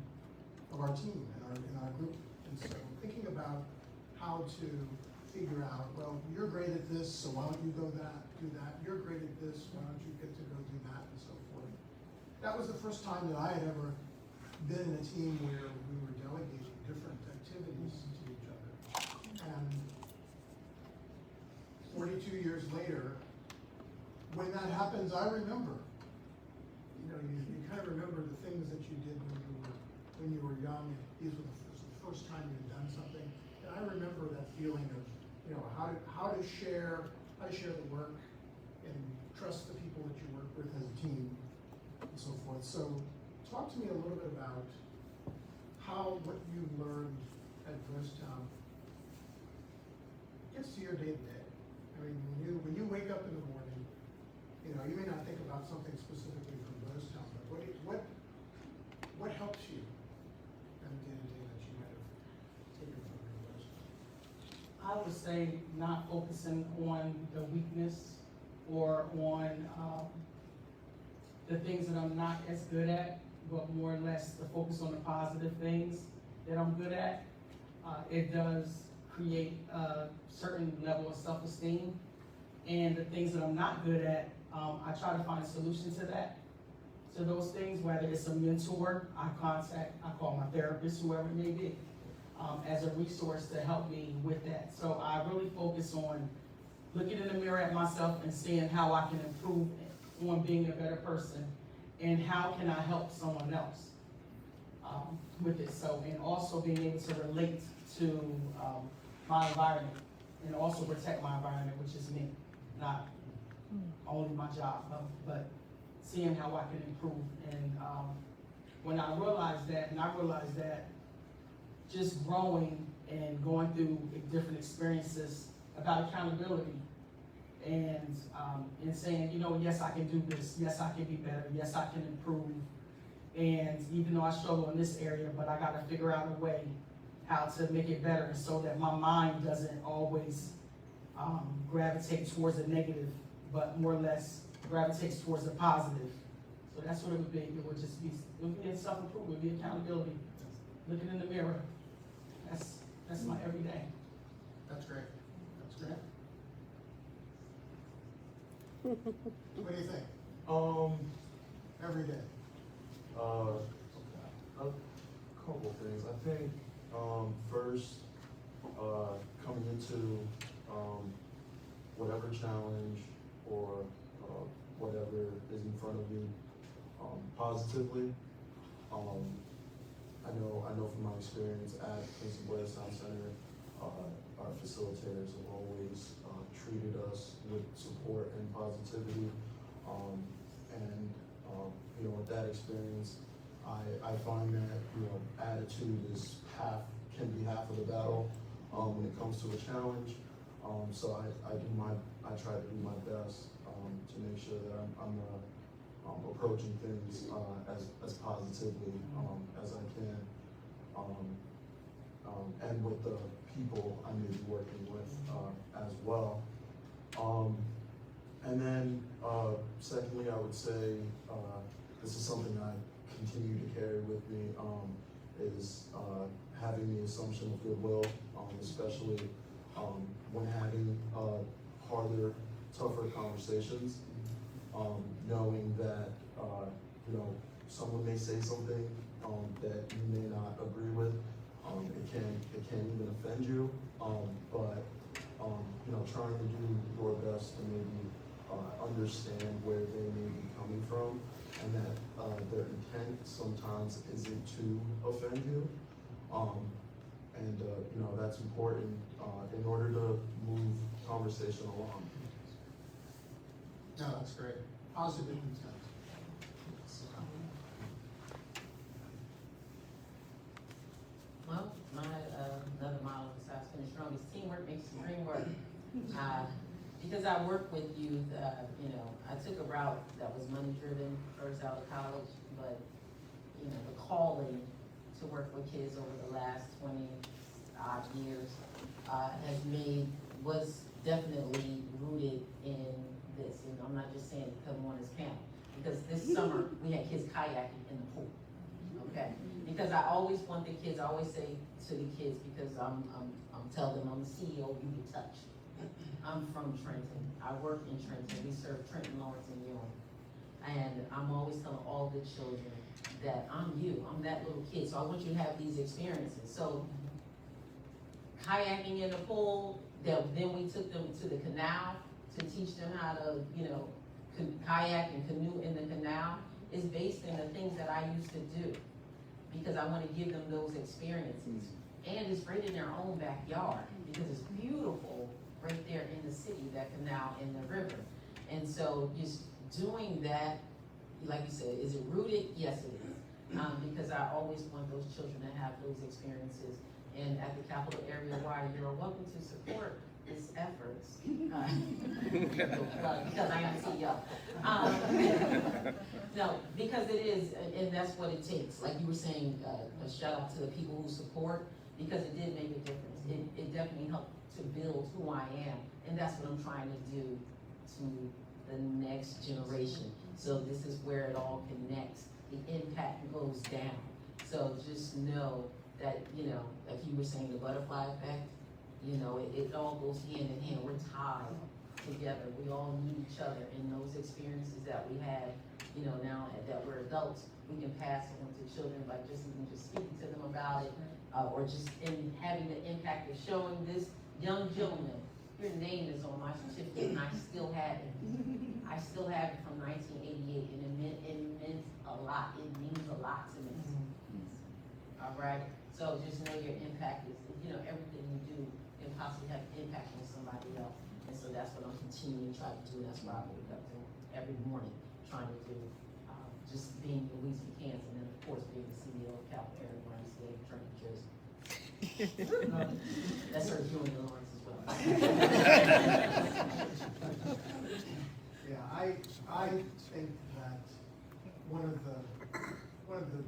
of our team in our group. And so thinking about how to figure out, well, you're great at this, so why don't you do that? You're great at this, why don't you get to go do that, and so forth. That was the first time that I had ever been in a team where we were delegating different activities to each other. And 42 years later, when that happens, I remember. You kind of remember the things that you did when you were young. These were the first time you'd done something. And I remember that feeling of, how to share the work and trust the people that you work with as a team. and so forth. So talk to me a little bit about what you learned at Blairstown gets to your day to day. I mean, when you wake up in the morning, you know, you may not think about something specifically from Blairstown, but what helps you in the day to day that you might have taken from your Blairstown? I would say not focusing on the weakness or on the things that I'm not as good at, but more or less to focus on the positive things that I'm good at. It does create a certain level of self-esteem. And the things that I'm not good at, I try to find a solution to that. So those things, whether it's a mentor, I call my therapist, whoever it may be, as a resource to help me with that. So I really focus on looking in the mirror at myself and seeing how I can improve on being a better person and how can I help someone else with it. So, and also being able to relate to my environment and also protect my environment, which is me, not only my job, but seeing how I can improve. And when I realized that, just growing and going through different experiences about accountability and saying, you know, yes, I can do this. Yes, I can be better. Yes, I can improve. And even though I struggle in this area, but I got to figure out a way how to make it better so that my mind doesn't always gravitate towards the negative, but more or less gravitates towards the positive. So that's what it would be. It would just be, it would be self-improvement, it would be accountability. Looking in the mirror. That's my everyday. That's great. That's great. What do you think? Every day. A couple things. I think first, coming into whatever challenge or whatever is in front of you, positively. I know from my experience at Princeton-Blairstown Center, our facilitators have always treated us with support and positivity, you know, with that experience, I find that, you know, attitude can be half of the battle when it comes to a challenge. So I try to do my best to make sure that I'm approaching things as positively as I can, and with the people I may be working with as well. And then secondly, I would say this is something I continue to carry with me, is having the assumption of goodwill, especially when having harder, tougher conversations, knowing that you know, someone may say something that you may not agree with. It can even offend you, but you know, trying to do your best to maybe understand where they may be coming from, and that their intent sometimes isn't to offend you, and you know, that's important in order to move conversation along. No, that's great. Positive intent. Well, my another model besides finish strong is teamwork makes the dream work. Because I work with youth, you know, I took a route that was money driven first out of college, but you know, the calling to work with kids over the last 20 odd years was definitely rooted in this. And I'm not just saying it because one is camp, because this summer we had kids kayaking in the pool. Okay, because I always want the kids, I always say to the kids, because I'm tell them I'm the CEO, you can touch. I'm from Trenton. I work in Trenton. We serve Trenton, Lawrence, and Buren. And I'm always telling all the children that I'm you. I'm that little kid. So I want you to have these experiences. So kayaking in the pool, then we took them to the canal to teach them how to, you know, kayak and canoe in the canal, is based in the things that I used to do, because I want to give them those experiences. And it's right in their own backyard, because it's beautiful right there in the city, that canal and the river. And so just doing that like you said, is it rooted? Yes, it is. Because I always want those children to have those experiences. And at the Capital Area Wide, you're welcome to support this efforts. Because I am the CEO. No, because it is, and that's what it takes. Like you were saying, a shout out to the people who support, because it did make a difference. It definitely helped to build who I am. And that's what I'm trying to do to the next generation. So this is where it all connects. The impact goes down. So just know that, like you were saying, the butterfly effect, it all goes hand in hand. We're tied together. We all need each other. And those experiences that we had, now that we're adults, we can pass it on to children by just speaking to them about it, or just in having the impact of showing this young gentleman, your name is on my certificate, and I still have it. I still have it from 1988, and it meant a lot. It means a lot to me. All right? So just know your impact is, everything you do can possibly have an impact on somebody else. And so that's what I'm continuing to try to do. That's what I wake up to every morning, trying to do. Just being Louise McCants, and then of course being the CEO of Capital Area YMCA of Trenton, New Jersey. That's her doing the Lawrence as well. Yeah, I think that one of the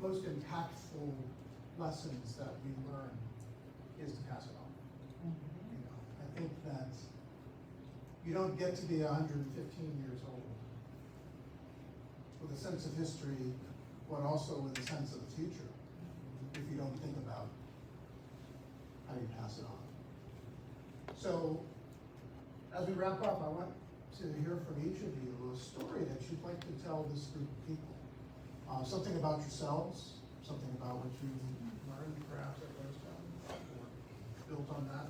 most impactful lessons that we learn is to pass it on. I think that you don't get to be 115 years old with a sense of history, but also with a sense of the future, if you don't think about how you pass it on. So, as we wrap up, I want to hear from each of you a story that you'd like to tell this group of people. Something about yourselves, something about what you learned perhaps at Blairstown, or built on that.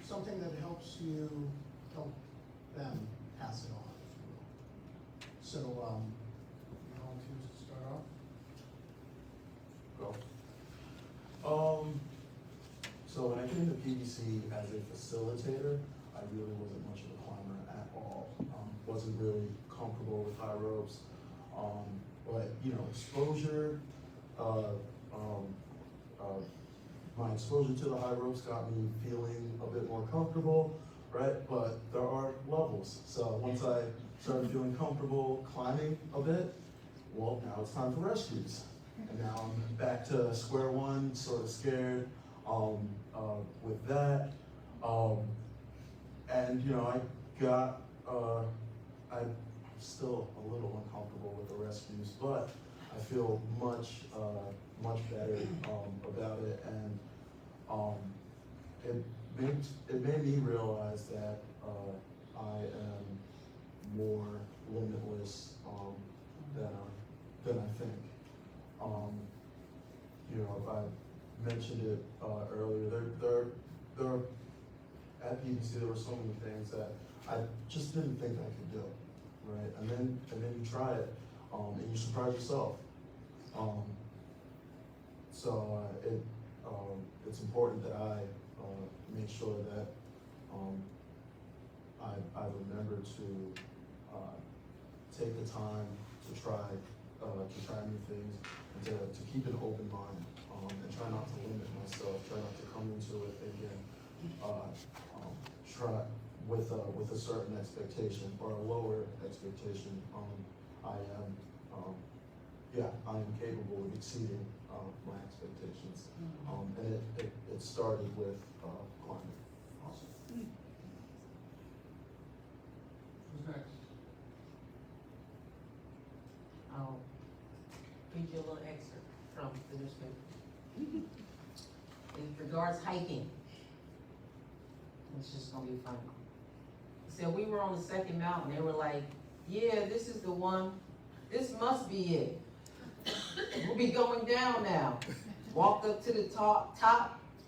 Something that helps you help them pass it on, if you will. So, volunteers to start off? Go. So when I came to PBC as a facilitator, I really wasn't much of a climber at all. Wasn't really comfortable with high ropes. But exposure, my exposure to the high ropes got me feeling a bit more comfortable, right? But there are levels. So once I started feeling comfortable climbing a bit, well, now it's time for rescues. And now I'm back to square one, sort of scared with that. And I'm still a little uncomfortable with the rescues, but I feel much better about it, and it made me realize that I am more limitless than I think. I mentioned it earlier. There at PBC there were so many things that I just didn't think I could do, right? And then you try it, and you surprise yourself. It's important that I make sure that I remember to take the time to try new things, and to keep an open mind, and try not to limit myself, try not to come into it thinking, try with a certain expectation or a lower expectation. I am capable of exceeding my expectations, and it started with climbing. Awesome. Who's next? I'll read you a little excerpt from the newspaper. In regards hiking, it's just gonna be fun. It said we were on the second mountain. They were like, "Yeah, this is the one. This must be it. We'll be going down now." Walked up to the top.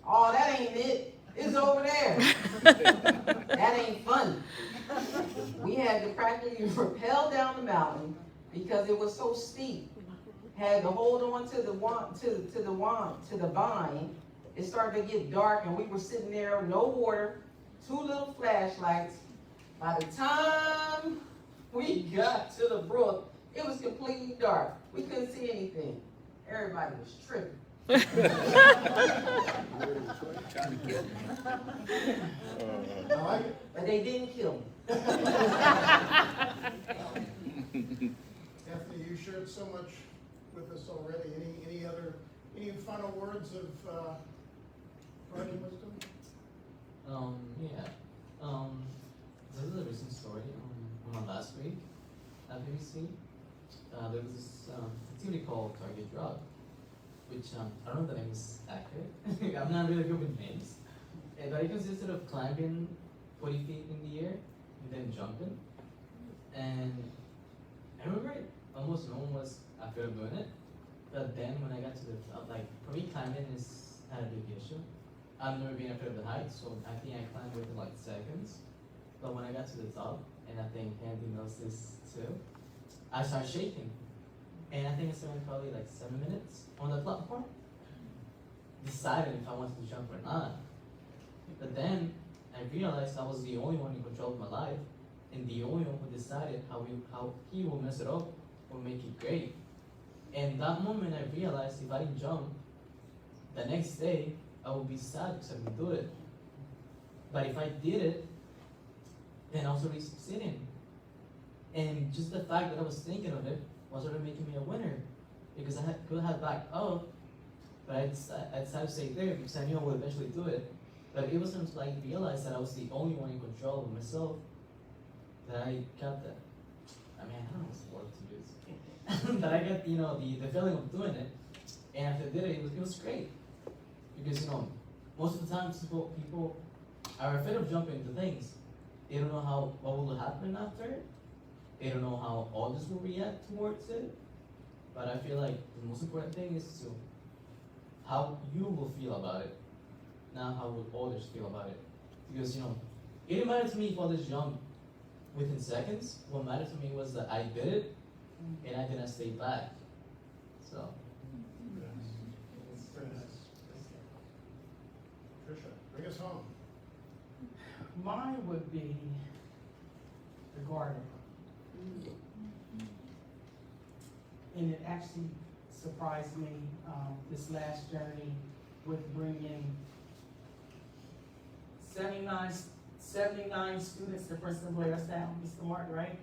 Oh, that ain't it. It's over there. That ain't fun. We had to practically rappel down the mountain because it was so steep. Had to hold on to the vine. It started to get dark, and we were sitting there, no water, 2 little flashlights, By the time we got to the brook, it was completely dark. We couldn't see anything. Everybody was tripping. Trying to kill me. I like it. But they didn't kill me. Anthony, you shared so much with us already. Any final words of parting wisdom? Yeah. This is a recent story. On last week at BBC, there was this activity called Target Drug, which I don't know if the name is accurate. I'm not really good with names. But it consisted of climbing 40 feet in the air and then jumping. And I remember almost no one was afraid of doing it. But then when I got to the top, like for me, climbing is not a big issue. I've never been afraid of the height, so I think I climbed within like seconds. But when I got to the top, and I think Andy knows this too, I started shaking. And I think I spent probably like 7 minutes on the platform, deciding if I wanted to jump or not. But then I realized I was the only one in control of my life, and the only one who decided how he will mess it up or make it great. And that moment I realized if I didn't jump, the next day I would be sad because I didn't do it. But if I did it, then I was already succeeding. And just the fact that I was thinking of it was already making me a winner. Because I could have backed up, but I decided to stay there because I knew I would eventually do it. But it wasn't until I realized that I was the only one in control of myself that I got that. I mean, I don't know what's the word to use. That I got, the feeling of doing it. And after I did it, it was great. Because, most of the time people are afraid of jumping into things. They don't know what will happen after. They don't know how others will react towards it. But I feel like the most important thing is to how you will feel about it, not how will others feel about it. Because, it didn't matter to me if others jumped within seconds. What mattered to me was that I did it, and I didn't stay back. So. Very nice. Patricia, bring us home. Mine would be the garden. And it actually surprised me, this last journey with bringing 79 students to Princeton-Blairstown, Mr. Mark, right?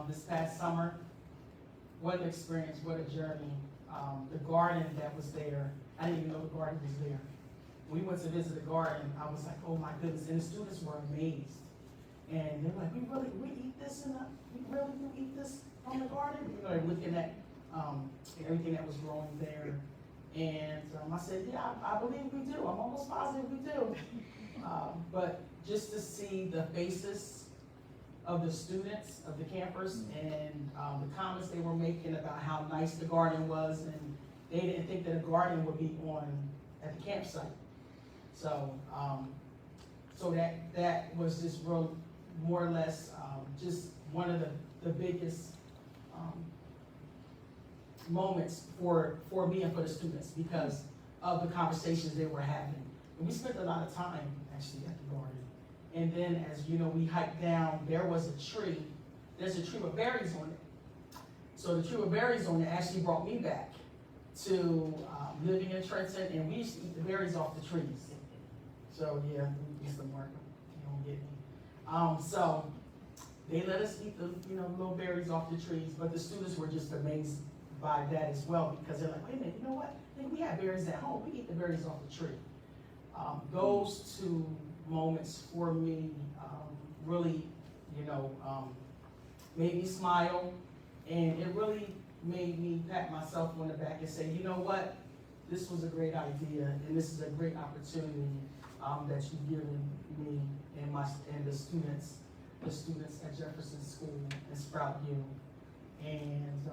This past summer. What an experience, what a journey. The garden that was there, I didn't even know the garden was there. We went to visit the garden, I was like, oh my goodness, and the students were amazed. And they're like, we eat this we really do eat this from the garden? They're looking at everything that was growing there. And I said, yeah, I believe we do. I'm almost positive we do. But just to see the faces of the students, of the campers, and the comments they were making about how nice the garden was, and they didn't think that a garden would be at the campsite. So, so that was just real, more or less, just one of the biggest moments for me and for the students because of the conversations they were having. And we spent a lot of time actually at the garden. And then as you know, we hiked down, there's a tree with berries on it. So the tree with berries on it actually brought me back to living in Trenton, and we used to eat the berries off the trees. So yeah, Mr. Mark, you don't get me. So they let us eat the little berries off the trees, but the students were just amazed by that as well because they're like, wait a minute, you know what? I think we have berries at home. We eat the berries off the tree. Those two moments for me really, made me smile, and it really made me pat myself on the back and say, you know what? This was a great idea, and this is a great opportunity that you've given me and the students at Jefferson School and Sprout U. And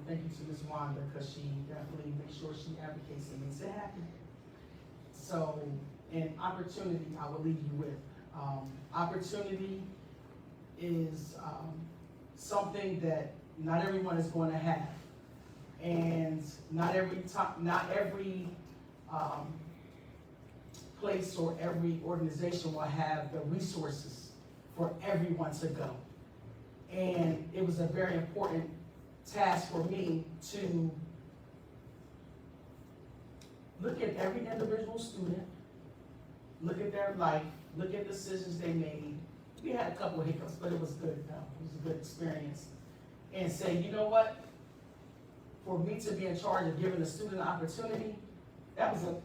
thank you to Ms. Wanda because she definitely makes sure she advocates and makes it happen. So, and opportunity, I will leave you with. Opportunity is something that not everyone is going to have, and not every place or every organization will have the resources for everyone to go. And it was a very important task for me to look at every individual student, look at their life, look at decisions they made. We had a couple of hiccups, but it was good though. It was a good experience. And say, you know what? For me to be in charge of giving the student an opportunity, that was a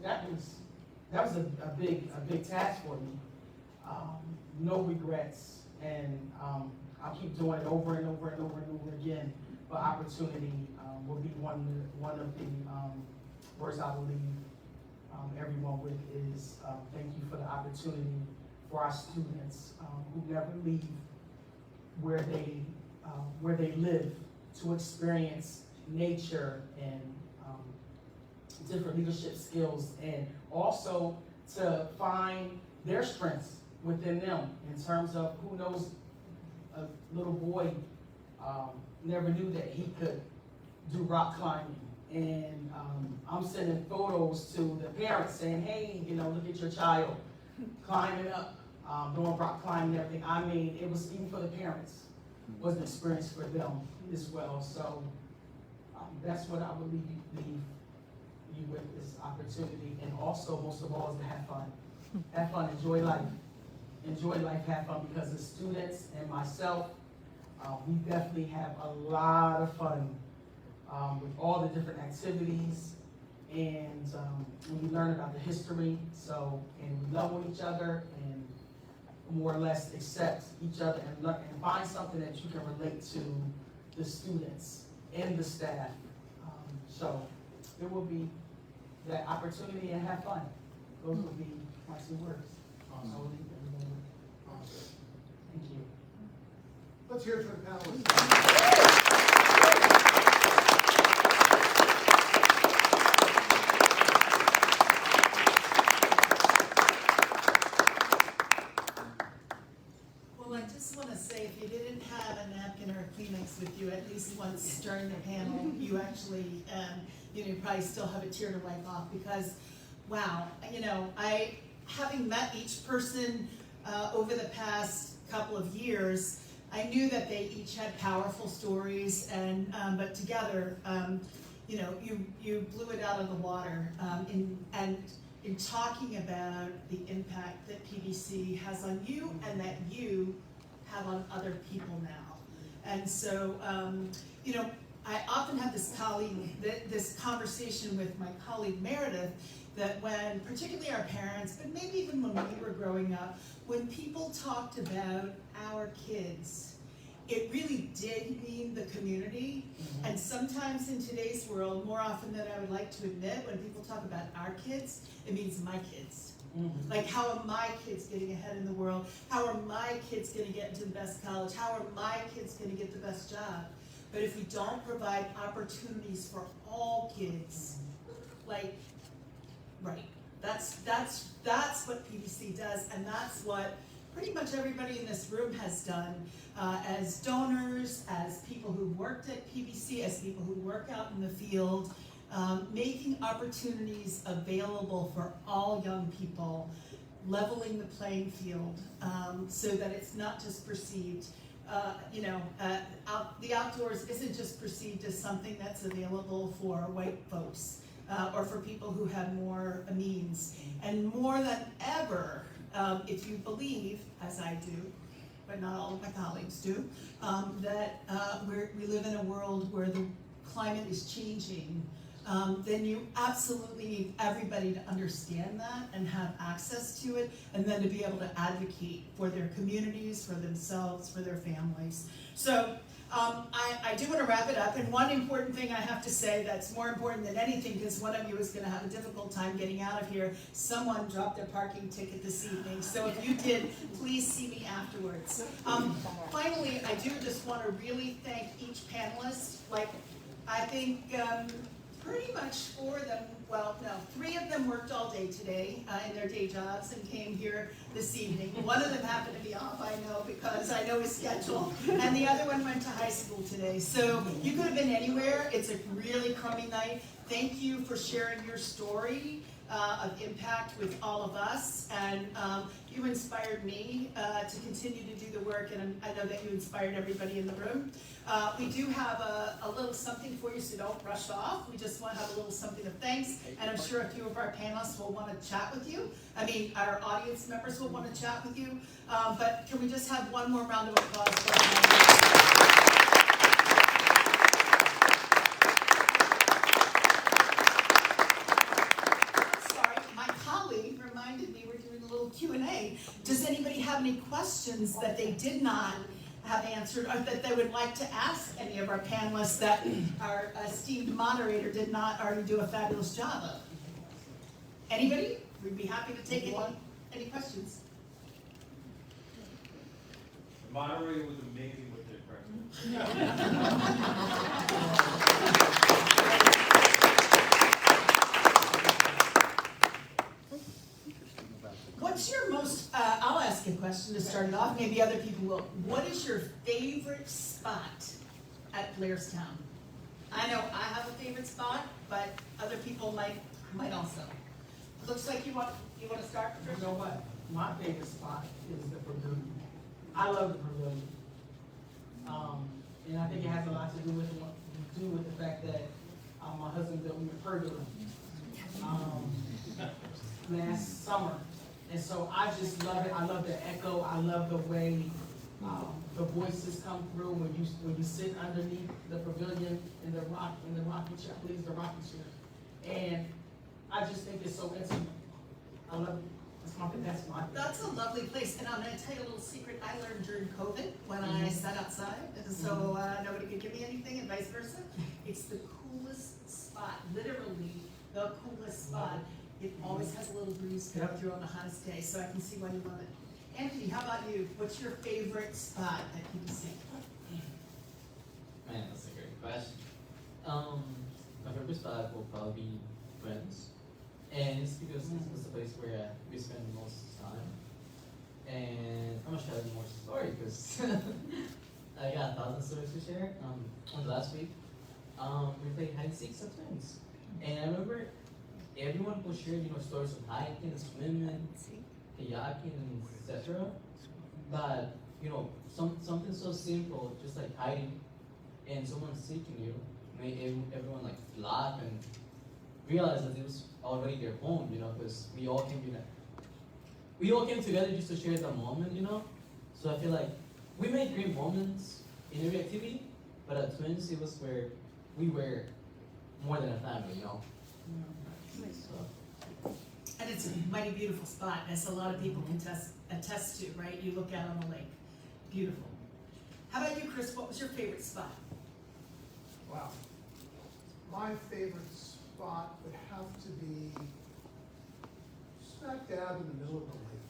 big task for me. No regrets, and I'll keep doing it over and over and over and over again. But opportunity will be one of the words I will leave everyone with is thank you for the opportunity for our students who never leave where they live to experience nature and different leadership skills, and also to find their strengths within them in terms of who knows a little boy never knew that he could do rock climbing. And I'm sending photos to the parents saying, hey, you know, look at your child climbing up, doing rock climbing and everything. I mean, it was even for the parents, was an experience for them as well. So that's what I would leave you with, this opportunity. And also, most of all, is to have fun. Have fun, enjoy life. Enjoy life, have fun, because the students and myself, we definitely have a lot of fun with all the different activities, and we learn about the history, and we love on each other, and more or less accept each other, and learn, and find something that you can relate to the students and the staff. So there will be that opportunity and have fun. Those will be my 2 words. Awesome. I will leave everyone with. Awesome. Thank you. Let's hear it for the panelists. Well, I just want to say, if you didn't have a napkin or a Kleenex with you at least once during the panel, you actually, you probably still have a tear to wipe off, because, wow, having met each person over the past couple of years, I knew that they each had powerful stories, and but together, you blew it out of the water in talking about the impact that PBC has on you and that you have on other people now. And so, I often have this conversation with my colleague Meredith, that when, particularly our parents, but maybe even when we were growing up, when people talked about our kids, it really did mean the community. Mm-hmm. And sometimes in today's world, more often than I would like to admit, when people talk about our kids, it means my kids. Mm-hmm. Like, how are my kids getting ahead in the world? How are my kids going to get into the best college? How are my kids going to get the best job? But if we don't provide opportunities for all kids, that's what PBC does, and that's what pretty much everybody in this room has done as donors, as people who worked at PBC, as people who work out in the field, making opportunities available for all young people, leveling the playing field so that it's not just perceived. The outdoors isn't just perceived as something that's available for white folks or for people who have more means. And more than ever, if you believe, as I do, but not all of my colleagues do, that we live in a world where the climate is changing, then you absolutely need everybody to understand that and have access to it, and then to be able to advocate for their communities, for themselves, for their families. So I do want to wrap it up, and one important thing I have to say that's more important than anything, because one of you is going to have a difficult time getting out of here. Someone dropped their parking ticket this evening, so if you did, please see me afterwards. Finally, I do just want to really thank each panelist. I think pretty much 4 of them, 3 of them worked all day today in their day jobs and came here this evening. One of them happened to be off, I know, because I know his schedule, and the other one went to high school today. So you could have been anywhere. It's a really crummy night. Thank you for sharing your story. of impact with all of us, and you inspired me to continue to do the work, and I know that you inspired everybody in the room. We do have a little something for you, so don't rush off. We just want to have a little something of thanks, and I'm sure a few of our panelists will want to chat with you. I mean, our audience members will want to chat with you, but can we just have one more round of applause for our Q&A. Does anybody have any questions that they did not have answered, or that they would like to ask any of our panelists that our esteemed moderator did not already do a fabulous job of? Anybody? We'd be happy to take any questions. The moderator was amazing with their questions. What's your most, I'll ask a question to start it off, maybe other people will. What is your favorite spot at Blairstown? I know I have a favorite spot, but other people might also. Looks like you want to start, Patricia? You know what? My favorite spot is the pavilion. I love the pavilion. And I think it has a lot to do with the fact that my husband built me a pergola last summer. And so I just love it. I love the echo. I love the way the voices come through when you sit underneath the pavilion in the rocking chair. I believe it's the rocking chair. And I just think it's so intimate. I love it. That's my favorite. That's a lovely place, and I'm going to tell you a little secret I learned during COVID when I sat outside, and so nobody could give me anything, and vice versa. It's the coolest spot, literally the coolest spot. It always has a little breeze coming through on the hottest day, so I can see why you love it. Anthony, how about you? What's your favorite spot at PBC? Man, that's a great question. My favorite spot will probably be Friends. And it's because it's the place where we spend the most time. And I'm gonna share more story because I got 1,000 stories to share. On the last week, we played hide and seek sometimes. And I remember everyone was sharing, stories of hiking, swimming, kayaking, etc. But something so simple, just like hiding, and someone seeking you, made everyone like laugh and realize that it was already their home, because we all came together just to share the moment, So I feel like we made great moments in every activity, but at Twins, it was where we were more than a family, So. And it's a mighty beautiful spot, as a lot of people can attest to, right? You look out on the lake. Beautiful. How about you, Chris? What was your favorite spot? Wow. My favorite spot would have to be smack dab in the middle of the lake.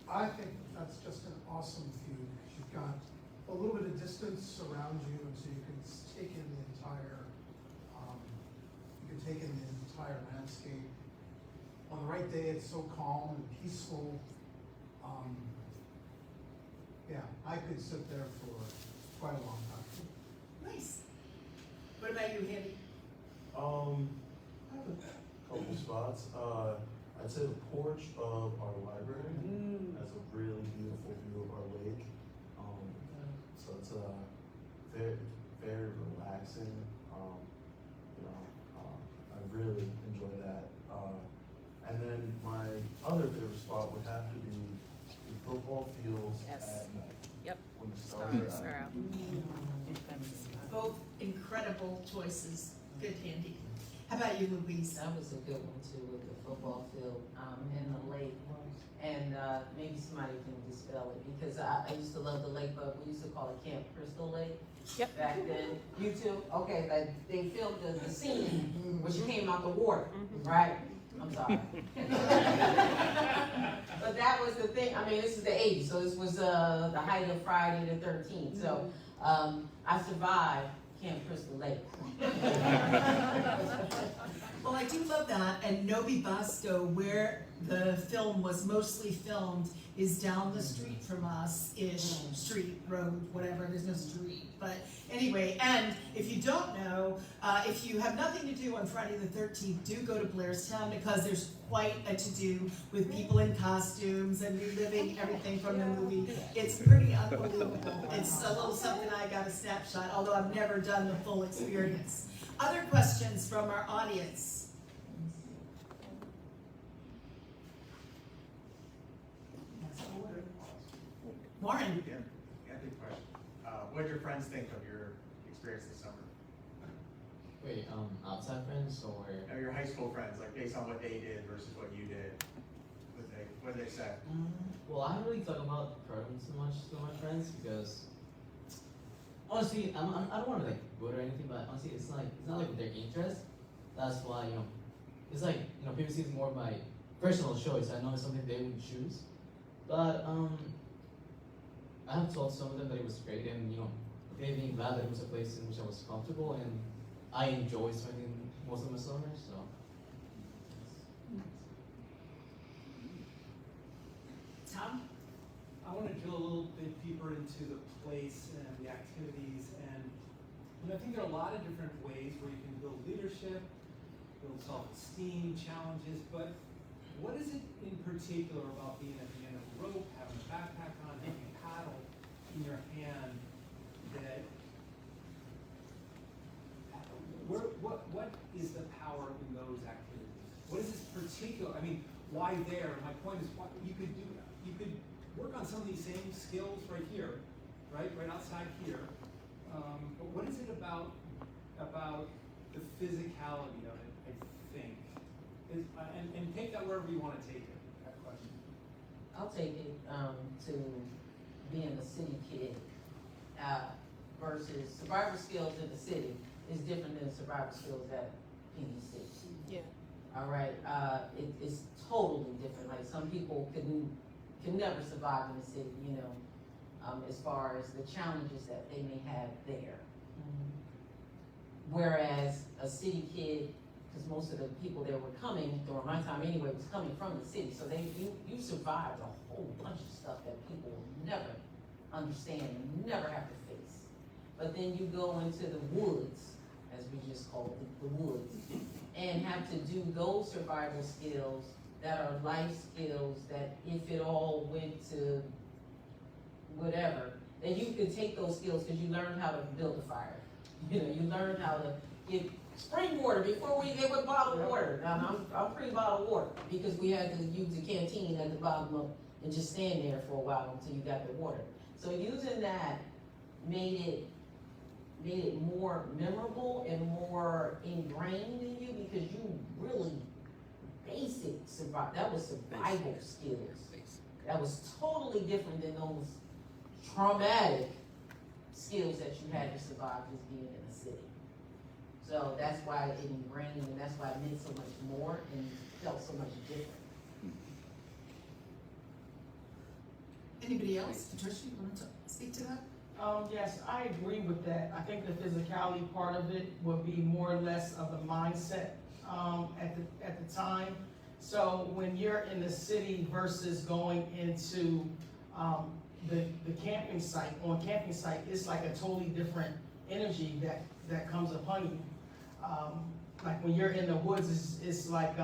I think that's just an awesome view because you've got a little bit of distance around you, and so you can take in the entire landscape. On the right day, it's so calm and peaceful. Yeah, I could sit there for quite a long time. Nice. What about you, Handy? I have a couple spots. I'd say the porch of our library has a really beautiful view of our lake. So it's very, very relaxing. I really enjoy that. And then my other favorite spot would have to be the football fields at night. Yep. When the stars are out. Both incredible choices. Good, Handy. How about you, Louise? That was a good one too, with the football field and the lake. And maybe somebody can dispel it, because I used to love the lake, but we used to call it Camp Crystal Lake. Yep. Back then. You too? Okay, like they filmed the scene when she came out the water, right? I'm sorry. But that was the thing. I mean, this is the 80s, so this was the height of Friday the 13th. So I survived Camp Crystal Lake. Well, I do love that, and Novi Bosco, where the film was mostly filmed, is down the street from us-ish, street, road, whatever, there's no street. But anyway, and if you don't know, if you have nothing to do on Friday the 13th, do go to Blairstown because there's quite a to-do with people in costumes and reliving everything from the movie. It's pretty unbelievable. It's a little something I got a snapshot, although I've never done the full experience. Other questions from our audience? Warren? Yeah, good question. What did your friends think of your experience this summer? Wait, outside friends or? Now, your high school friends, like based on what they did versus what you did, what did they say? Well, I don't really talk about programs so much to my friends because honestly, I don't want to like vote or anything, but honestly, it's not like their interest. That's why it's like PVC is more of my personal choice. I know it's something they would choose, but I have told some of them that it was great, and they being glad that it was a place in which I was comfortable and I enjoy spending most of my summer. So. Tom? I want to drill a little bit deeper into the place and the activities, and I think there are a lot of different ways where you can build leadership, build self-esteem, challenges, but what is it in particular about being at the end of the rope, having a backpack on, having a paddle in your hand that what is the power in those activities? What is this particular? I mean, why there? My point is, what you could work on some of these same skills right here, right outside here. But what is it about the physicality of it? I think, and take that wherever you want to take it. That question. I'll take it to being a city kid versus survival skills in the city is different than survival skills at PDC. Yeah. All right, it's totally different. Like some people can never survive in the city, as far as the challenges that they may have there. Whereas a city kid, because most of the people that were coming during my time anyway was coming from the city, so you survived a whole bunch of stuff that people will never understand and never have to face. But then you go into the woods, as we just call it, the woods, and have to do those survival skills that are life skills that if it all went to whatever, then you can take those skills because you learn how to build a fire. You learn how to get spring water before they would bottled water. Now I'm pre-bottled water because we had to use the canteen at the bottom of and just stand there for a while until you got the water. So using that made it more memorable and more ingrained in you because you really basic survival. That was survival skills. That was totally different than those traumatic skills that you had to survive just being in the city. So that's why it ingrained and that's why it meant so much more and felt so much different. Anybody else? Patricia, you want to speak to that? Yes, I agree with that. I think the physicality part of it would be more or less of the mindset at the time. So when you're in the city versus going into the camping site, on camping site, it's like a totally different energy that comes upon you. Like when you're in the woods, it's like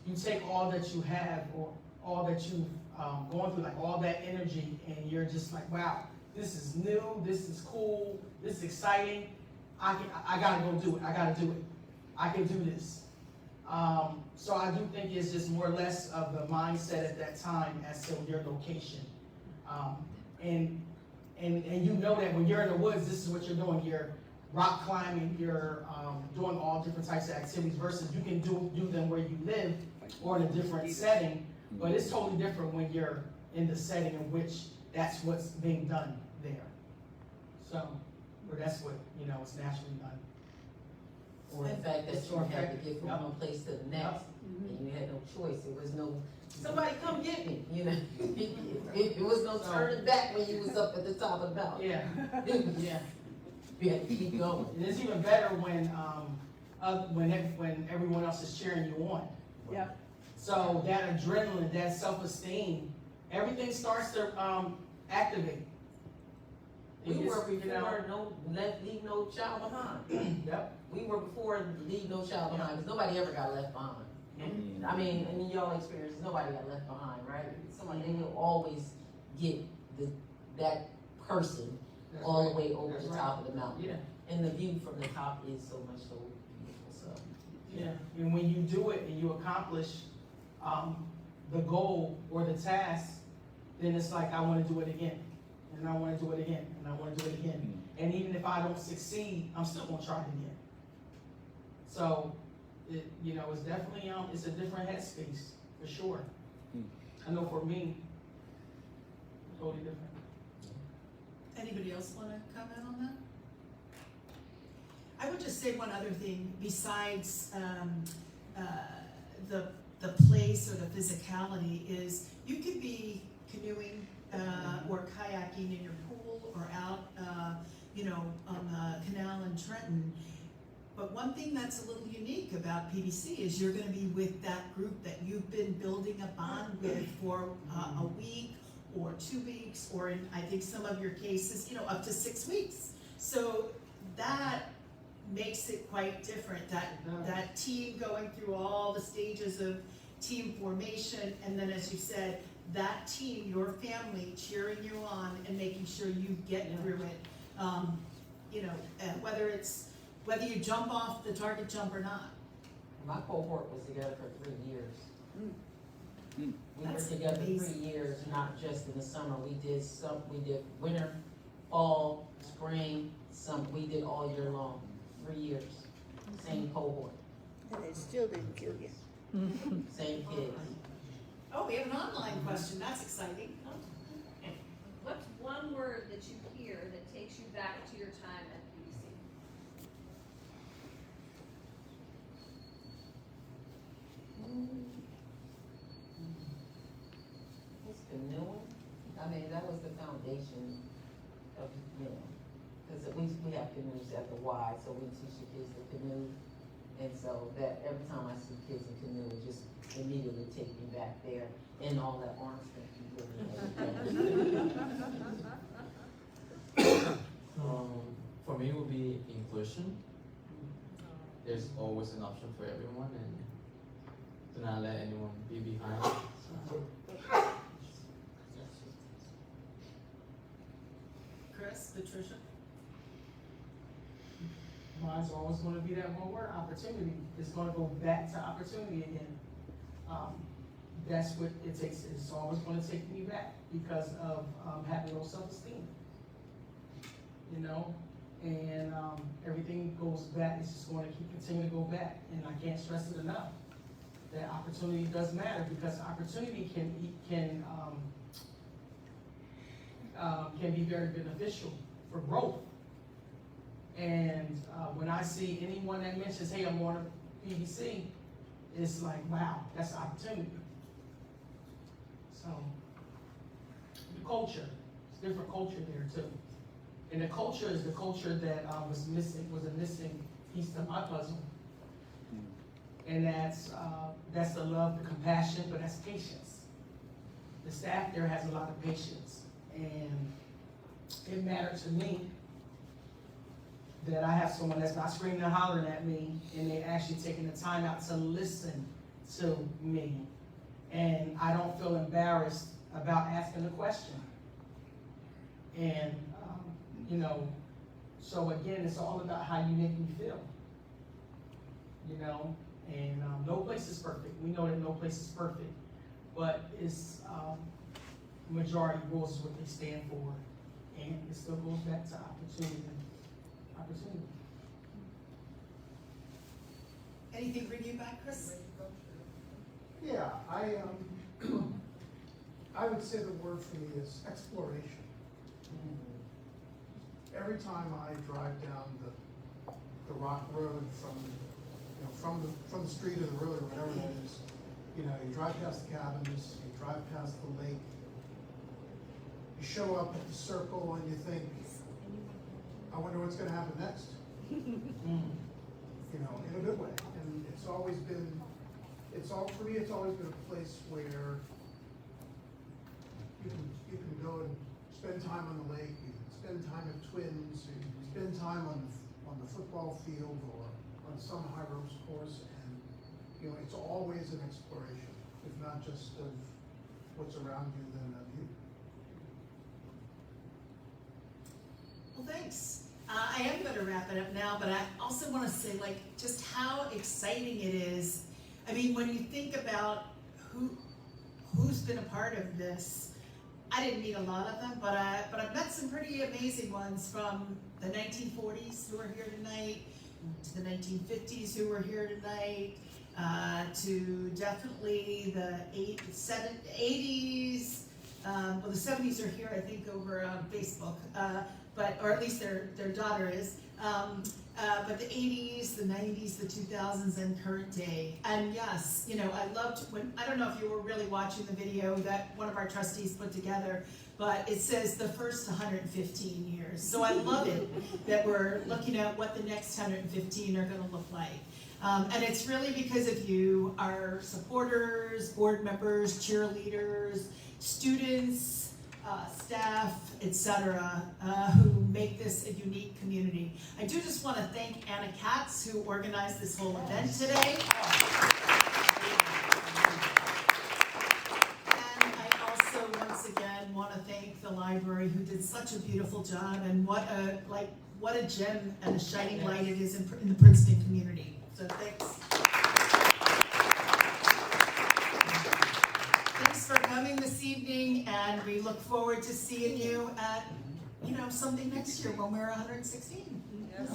you take all that you have or all that you've gone through, like all that energy, and you're just like, wow, this is new, this is cool, this is exciting. I gotta go do it. I gotta do it. I can do this. So I do think it's just more or less of the mindset at that time as to your location. And you know that when you're in the woods, this is what you're doing. You're rock climbing, you're doing all different types of activities versus you can do them where you live or in a different setting. But it's totally different when you're in the setting in which that's what's being done there. So, or that's what, it's naturally done. Or the fact that you had to get from one place to the next, and you had no choice. There was no, somebody come get me, It was no turning back when you was up at the top of the mountain. Yeah, yeah. You had to keep going. And it's even better when everyone else is cheering you on. Yeah. So that adrenaline, that self-esteem, everything starts to activate. We It were gets, you know, leave no child behind. Yep. We were before leave no child behind, because nobody ever got left behind. I mean, in y'all experiences, nobody got left behind, right? Somebody, they will always get that person That's all right. the way over That's the right. top of the mountain. Yeah. And the view from the top is so much so beautiful, so. Yeah, and when you do it and you accomplish the goal or the task, then it's like, I wanna do it again, and I wanna do it again, and I wanna do it again. And even if I don't succeed, I'm still gonna try it again. So, you know, it's definitely, it's a different headspace, for sure. I know for me, totally different. Anybody else wanna comment on that? I would just say one other thing, besides, the place or the physicality, is you could be canoeing, or kayaking in your pool or out, you know, on the canal in Trenton. But one thing that's a little unique about PBC is you're gonna be with that group that you've been building a bond with for a week or 2 weeks, or in, I think some of your cases, you know, up to 6 weeks. So that makes it quite different, that team going through all the stages of team formation, and then as you said, that team, your family cheering you on and making sure you get through it. You know, whether you jump off the target jump or not. My cohort was together for 3 years. We That's were together amazing. 3 years, not just in the summer. We did winter, fall, spring, we did all year long, 3 years. Same cohort, And it still didn't kill you. same kids. Oh, we have an online question, that's exciting. What's one word that you hear that takes you back to your time at PBC? It's canoeing. I mean, that was the foundation of, you know, because we have canoes at the Y, so we teach the kids to canoe. And so that every time I see kids in canoe, it just immediately take me back there and all that arm strength you really have. For me, it would be inclusion. There's always an option for everyone, and do not let anyone be behind. Chris, Patricia? Mine's always gonna be that one word, opportunity. It's gonna go back to opportunity again. That's what it takes, it's always gonna take me back because of, having low self-esteem. You know, and, everything goes back, it's just gonna continue to go back, and I can't stress it enough. That opportunity does matter, because opportunity can be very beneficial for growth. And when I see anyone that mentions, hey, I'm going to PBC, it's like, wow, that's an opportunity. So, the culture, it's a different culture there too. And the culture is the culture that was a missing piece to my puzzle. And that's the love, the compassion, but that's patience. The staff there has a lot of patience. And it mattered to me that I have someone that's not screaming and hollering at me, and they're actually taking the time out to listen to me. And I don't feel embarrassed about asking a question. And, you know, so again, it's all about how you make me feel. You know, and no place is perfect. We know that no place is perfect, but it's majority rules is what they stand for, and it still goes back to opportunity. Anything bring you back, Chris? Yeah, I would say the word for me is exploration. Every time I drive down the rock road from the street or the road or whatever that is, you know, you drive past the cabins, you drive past the lake, you show up at the circle and you think, I wonder what's gonna happen next. You know, in a good way. And it's always been for me, it's always been a place where you can go and spend time on the lake, you can spend time at Twins, you can spend time on the football field or on some high ropes course, and, you know, it's always an exploration, if not just of what's around you, then of you. Well, thanks. I am going to wrap it up now, but I also want to say, like, just how exciting it is. I mean, when you think about who's been a part of this, I didn't meet a lot of them, but I've met some pretty amazing ones from the 1940s who are here tonight, to the 1950s who were here tonight, to definitely the 80s. Well, the 70s are here, I think, over on Facebook. Or at least their daughter is. But the 80s, the 90s, the 2000s, and current day. And yes, you know, I loved when, I don't know if you were really watching the video that one of our trustees put together, but it says the first 115 years. So I love it that we're looking at what the next 115 are gonna look like. And it's really because of you, our supporters, board members, cheerleaders, students, staff, etc., who make this a unique community. I do just want to thank Anna Katz, who organized this whole event today. And I also, once again, want to thank the library, who did such a beautiful job, and what a gem and a shining light it is in the Princeton community. So thanks. Thanks for coming this evening, and we look forward to seeing you at, you know, someday next year when we're 116. Yes.